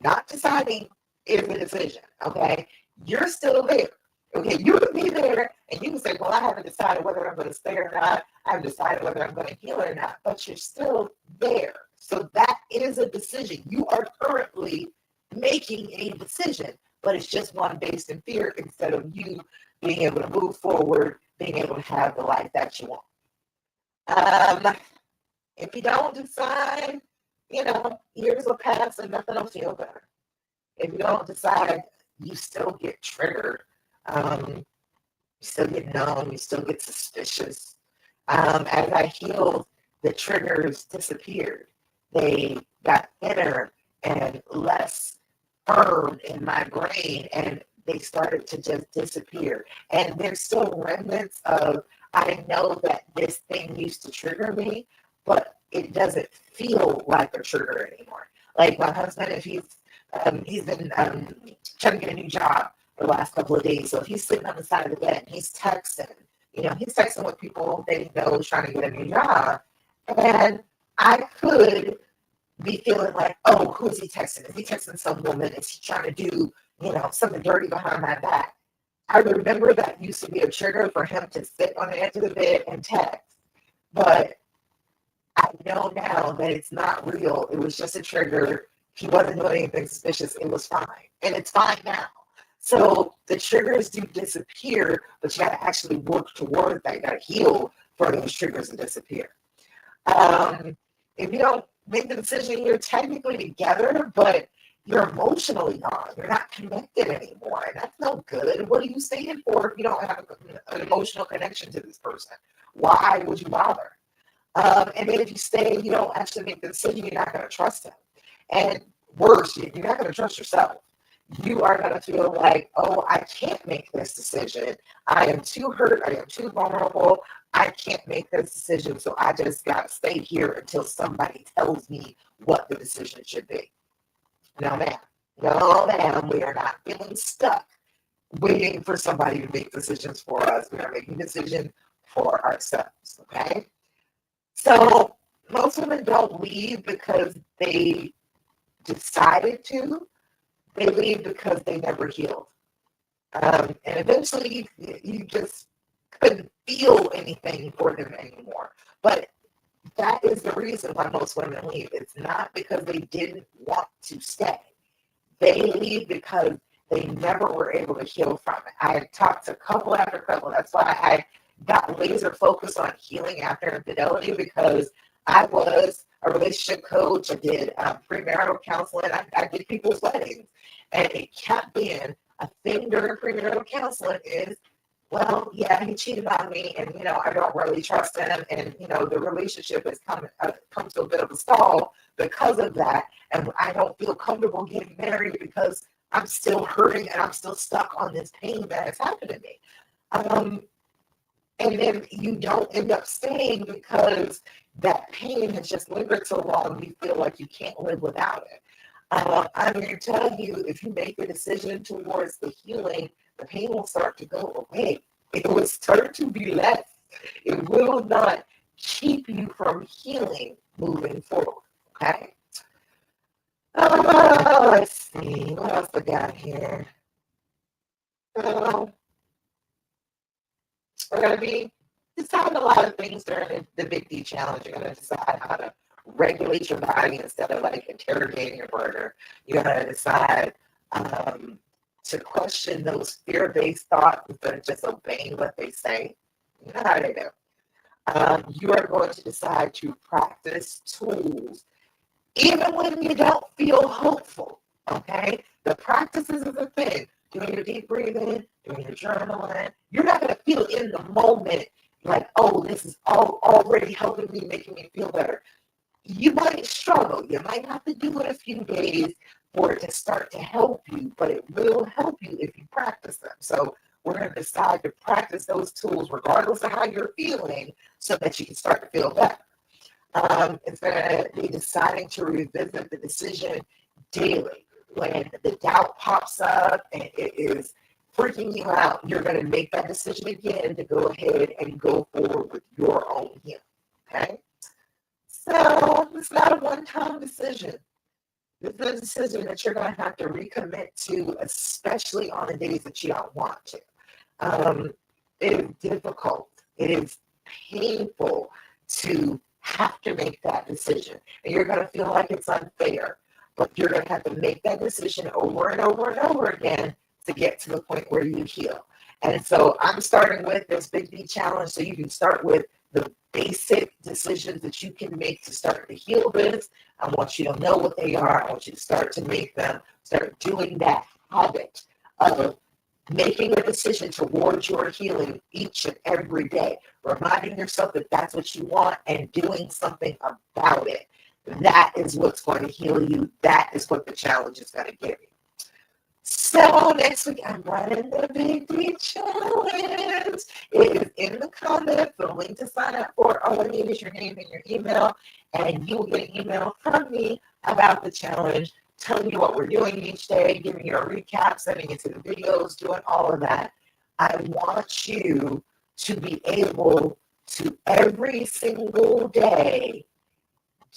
Not deciding is a decision, okay? You're still there. Okay, you can be there and you can say, well, I haven't decided whether I'm going to stay or not. I haven't decided whether I'm going to heal or not, but you're still there. So that is a decision. You are currently making a decision, but it's just one based in fear instead of you being able to move forward, being able to have the life that you want. If you don't decide, years will pass and nothing will feel better. If you don't decide, you still get triggered. You still get numb. You still get suspicious. As I healed, the triggers disappeared. They got thinner and less firm in my brain, and they started to just disappear. And there's still remnants of, I know that this thing used to trigger me, but it doesn't feel like a trigger anymore. Like my husband, if he's been trying to get a new job, the last couple of days. So if he's sitting on the side of the bed, he's texting. He's texting with people that he knows trying to get a new job. And I could be feeling like, oh, who is he texting? Is he texting some woman? Is he trying to do, something dirty behind my back? I remember that used to be a trigger for him to sit on the edge of the bed and text. But I know now that it's not real. It was just a trigger. He wasn't doing anything suspicious. It was fine. And it's fine now. So the triggers do disappear, but you got to actually work towards that. You got to heal for those triggers to disappear. If you don't make the decision, you're technically together, but you're emotionally gone. You're not connected anymore. And that's no good. What are you staying for if you don't have an emotional connection to this person? Why would you bother? And then if you stay, you don't actually make the decision, you're not going to trust him. And worse, you're not going to trust yourself. You are going to feel like, oh, I can't make this decision. I am too hurt. I am too vulnerable. I can't make this decision. So I just got to stay here until somebody tells me what the decision should be. No, ma'am. No, ma'am. We are not feeling stuck waiting for somebody to make decisions for us. We are making decisions for ourselves. Okay? So most women don't leave because they decided to. They leave because they never healed. And eventually you just couldn't feel anything for them anymore. But that is the reason why most women leave. It's not because they didn't want to stay. They leave because they never were able to heal from it. I talked to couple after couple. That's why I got laser focused on healing after infidelity, because I was a relationship coach. I did premarital counseling. I did people's weddings. And it kept being a thing during premarital counseling is, well, yeah, he cheated on me, and, I don't really trust him, and, the relationship has come to a bit of a stall because of that, and I don't feel comfortable getting married because I'm still hurting and I'm still stuck on this pain that has happened to me. And then you don't end up staying because that pain has just lingered so long, you feel like you can't live without it. I'm going to tell you, if you make a decision towards the healing, the pain will start to go away. It will start to be less. It will not keep you from healing moving forward. Okay? Let's see. What else I got here? We're going to be deciding a lot of things during the Big D Challenge. You're going to decide how to regulate your body instead of interrogating your partner. You're going to decide to question those fear-based thoughts instead of just obeying what they say. You know how they do. You are going to decide to practice tools even when you don't feel hopeful. Okay? The practices is a thing. Doing your deep breathing, doing your journaling. You're not going to feel in the moment like, oh, this is already helping me, making me feel better. You might struggle. You might have to do it a few days for it to start to help you, but it will help you if you practice them. So we're going to decide to practice those tools regardless of how you're feeling so that you can start to feel better. It's going to be deciding to revisit the decision daily. When the doubt pops up and it is freaking you out, you're going to make that decision again to go ahead and go forward with your own healing. Okay? So it's not a one-time decision. This is a decision that you're going to have to recommit to, especially on the days that you don't want to. It is difficult. It is painful to have to make that decision. And you're going to feel like it's unfair. But you're going to have to make that decision over and over and over again to get to the point where you heal. And so I'm starting with this Big D Challenge so you can start with the basic decisions that you can make to start to heal this. I want you to know what they are. I want you to start to make them, start doing that habit of making a decision towards your healing each and every day, reminding yourself that that's what you want and doing something about it. That is what's going to heal you. That is what the challenge is going to give you. So next week, I'm running the Big D Challenge. It is in the comments. The link to sign up for it. All I need is your name and your email, and you will get an email from me about the challenge telling you what we're doing each day, giving you a recap, sending you to the videos, doing all of that. I want you to be able to every single day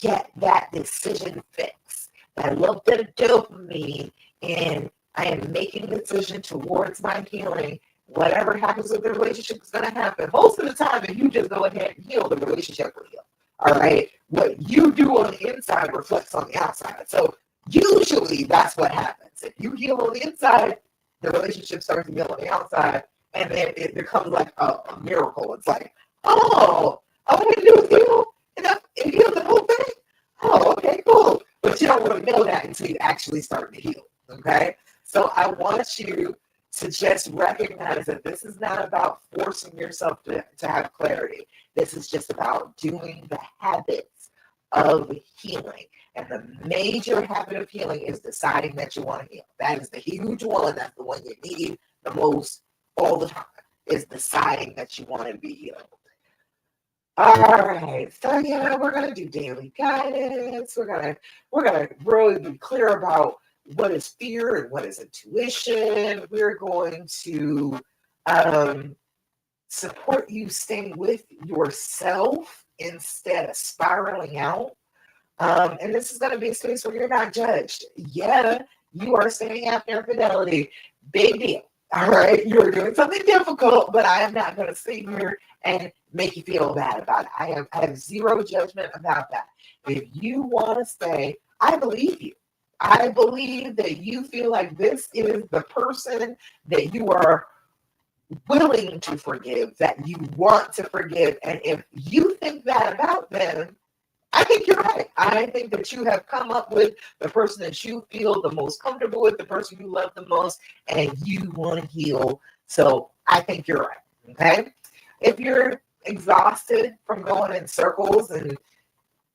get that decision fix, that little bit of dopamine, and I am making a decision towards my healing. Whatever happens with the relationship is going to happen. Most of the time, if you just go ahead and heal, the relationship will heal. All right? What you do on the inside reflects on the outside. So usually that's what happens. If you heal on the inside, the relationship starts to heal on the outside, and then it becomes like a miracle. It's like, oh, all I had to do was heal, and it healed the whole thing. Oh, okay, cool. But you don't want to know that until you actually start to heal. Okay? So I want you to just recognize that this is not about forcing yourself to have clarity. This is just about doing the habits of healing. And the major habit of healing is deciding that you want to heal. That is the huge one. That's the one you need the most all the time, is deciding that you want to be healed. All right, so yeah, we're gonna do daily guidance. We're gonna really be clear about what is fear and what is intuition. We're going to support you staying with yourself instead of spiraling out. And this is going to be a space where you're not judged. Yeah, you are standing after infidelity. Big deal. All right, you're doing something difficult, but I am not going to sit here and make you feel bad about it. I have zero judgment about that. If you want to stay, I believe you. I believe that you feel like this is the person that you are willing to forgive, that you want to forgive. And if you think that about them, I think you're right. I think that you have come up with the person that you feel the most comfortable with, the person you love the most, and you want to heal. So I think you're right. Okay? If you're exhausted from going in circles and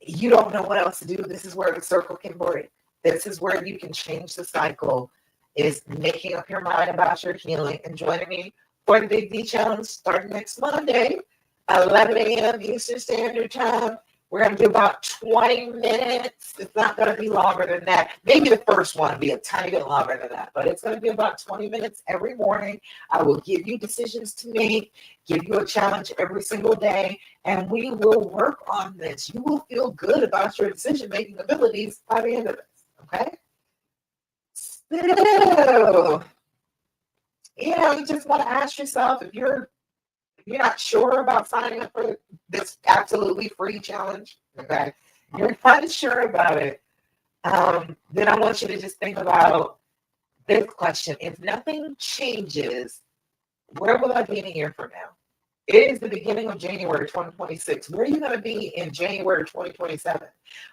you don't know what else to do, this is where the circle can break. This is where you can change the cycle, is making up your mind about your healing and joining me for the Big D Challenge starting next Monday, 11 a.m. Eastern Standard Time. We're going to do about 20 minutes. It's not going to be longer than that. Maybe the first one will be a tiny bit longer than that, but it's going to be about 20 minutes every morning. I will give you decisions to make, give you a challenge every single day, and we will work on this. You will feel good about your decision-making abilities by the end of this, okay? So, you just want to ask yourself, if you're not sure about signing up for this absolutely free challenge, okay, you're not sure about it, then I want you to just think about this question. If nothing changes, where will I be in a year from now? It is the beginning of January 2026. Where are you going to be in January 2027?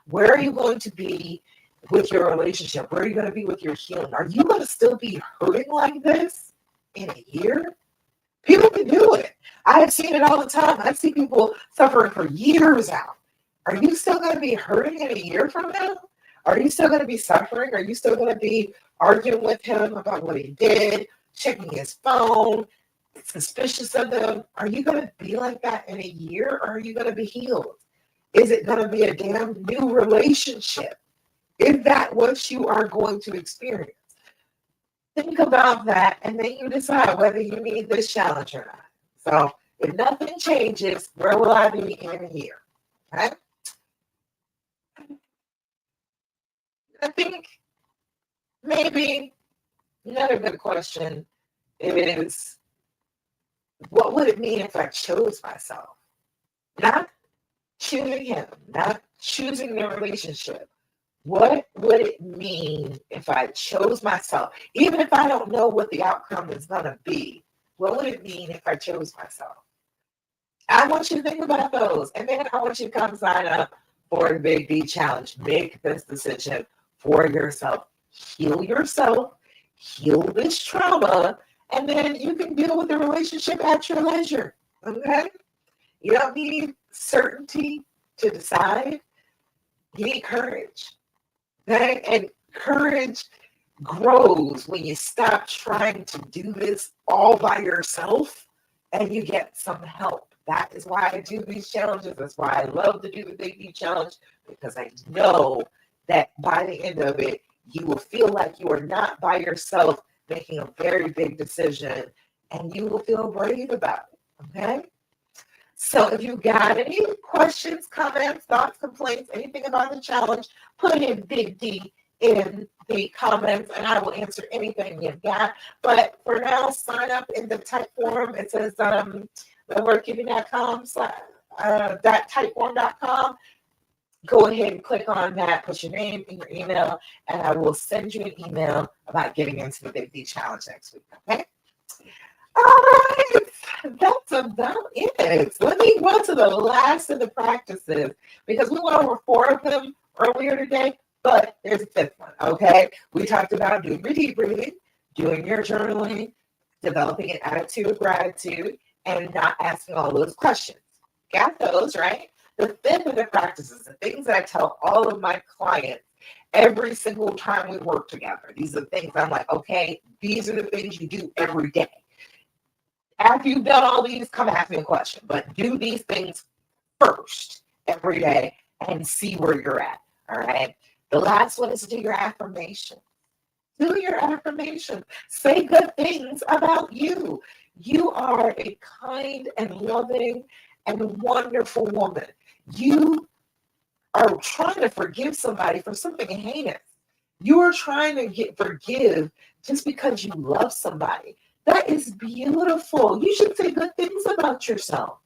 Where are you going to be with your relationship? Where are you going to be with your healing? Are you going to still be hurting like this in a year? People can do it. I have seen it all the time. I see people suffering for years out. Are you still going to be hurting in a year from now? Are you still going to be suffering? Are you still going to be arguing with him about what he did, checking his phone, suspicious of them? Are you going to be like that in a year, or are you going to be healed? Is it going to be a damn new relationship? Is that what you are going to experience? Think about that, and then you decide whether you need this challenge or not. So if nothing changes, where will I be in a year? Okay? I think maybe another good question is, what would it mean if I chose myself? Not choosing him, not choosing the relationship. What would it mean if I chose myself? Even if I don't know what the outcome is going to be, what would it mean if I chose myself? I want you to think about those. And then I want you to come sign up for the Big D Challenge. Make this decision for yourself. Heal yourself. Heal this trauma. And then you can deal with the relationship at your leisure. Okay? You don't need certainty to decide. You need courage. Okay? And courage grows when you stop trying to do this all by yourself and you get some help. That is why I do these challenges. That's why I love to do the Big D Challenge, because I know that by the end of it, You will feel like you are not by yourself making a very big decision, and you will feel brave about it. Okay? So if you got any questions, comments, thoughts, complaints, anything about the challenge, put in Big D in the comments and I will answer anything you've got. But for now, sign up in the type form. It says theworkgiving.com .typeform.com. Go ahead and click on that, put your name and your email, and I will send you an email about getting into the Big D challenge next week. Okay? All right, that's about it. Let me go to the last of the practices because we went over 4 of them earlier today, but there's a 5th one, okay? We talked about doing your deep breathing, doing your journaling, developing an attitude of gratitude, and not asking all those questions. Got those, right? The 5th of the practices, the things that I tell all of my clients every single time we work together. These are the things I'm like, okay, these are the things you do every day. After you've done all these, come ask me a question. But do these things first every day and see where you're at. All right. The last one is to do your affirmation. Do your affirmation. Say good things about you. You are a kind and loving and wonderful woman. You are trying to forgive somebody for something heinous. You are trying to forgive just because you love somebody. That is beautiful. You should say good things about yourself.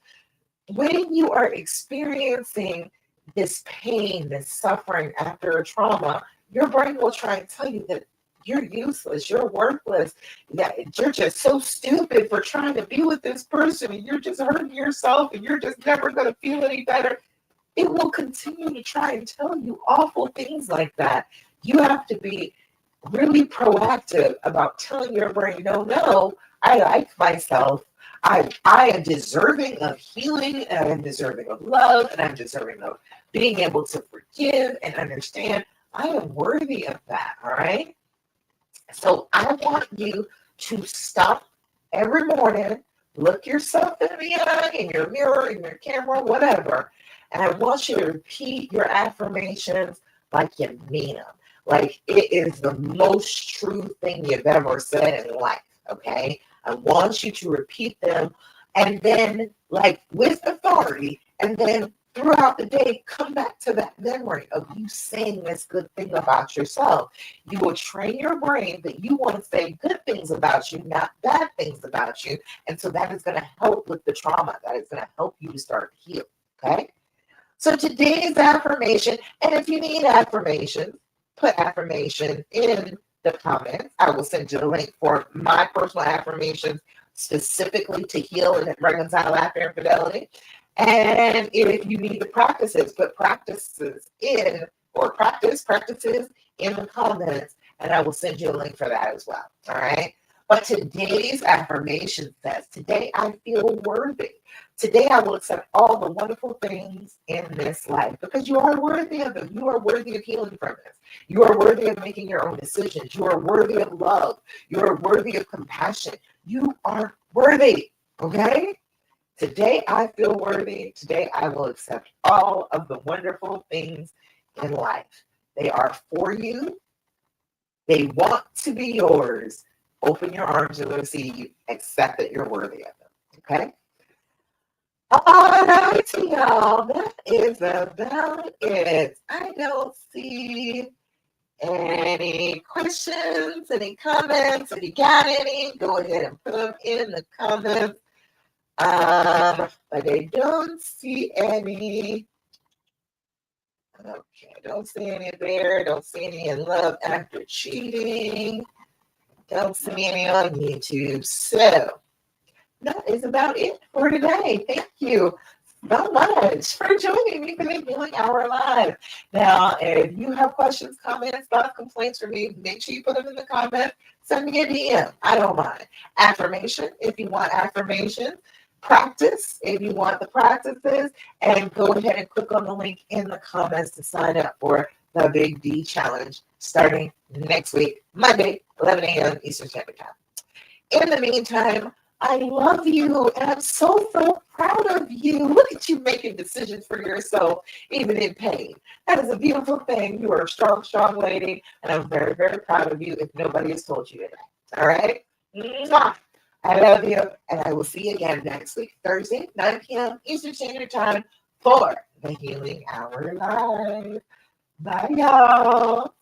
When you are experiencing this pain, this suffering after a trauma, your brain will try and tell you that you're useless, you're worthless, that you're just so stupid for trying to be with this person, and you're just hurting yourself, and you're just never going to feel any better. It will continue to try and tell you awful things like that. You have to be really proactive about telling your brain, no, I like myself. I am deserving of healing, and I'm deserving of love, and I'm deserving of being able to forgive and understand. I am worthy of that, all right? So I want you to stop every morning, look yourself in the eye, in your mirror, in your camera, whatever, and I want you to repeat your affirmations like you mean them. Like it is the most true thing you've ever said in life, okay? I want you to repeat them and then like with authority, and then throughout the day, come back to that memory of you saying this good thing about yourself. You will train your brain that you want to say good things about you, not bad things about you. And so that is going to help with the trauma. That is going to help you to start to heal, okay? So today's affirmation, and if you need affirmations, put affirmation in the comments. I will send you the link for my personal affirmations specifically to heal and reconcile after infidelity. And if you need the practices, put practices in or practices in the comments, and I will send you a link for that as well. All right. But today's affirmation says, today I feel worthy. Today I will accept all the wonderful things in this life because you are worthy of them. You are worthy of healing from this. You are worthy of making your own decisions. You are worthy of love. You are worthy of compassion. You are worthy. Okay? Today I feel worthy. Today I will accept all of the wonderful things in life. They are for you. They want to be yours. Open your arms and receive you. Accept that you're worthy of them. Okay? All right, y'all. That is about it. I don't see any questions, any comments. If you got any, go ahead and put them in the comments. But I don't see any. Okay, don't see any there. Don't see any in love after cheating. Don't see any on YouTube. So that is about it for today. Thank you so much for joining me for the Healing Hour Live. Now, if you have questions, comments, thoughts, complaints for me, make sure you put them in the comments. Send me a DM. I don't mind. Affirmation, if you want affirmation. Practice, if you want the practices. And go ahead and click on the link in the comments to sign up for the Big D Challenge starting next week, Monday, 11 a.m. Eastern Standard Time. In the meantime, I love you, and I'm so, so proud of you. Look at you making decisions for yourself, even in pain. That is a beautiful thing. You are a strong, strong lady, and I'm very, very proud of you if nobody has told you that. All right? Mwah. I love you, and I will see you again next week, Thursday, 9 p.m. Eastern Standard Time for the Healing Hour Live. Bye, y'all.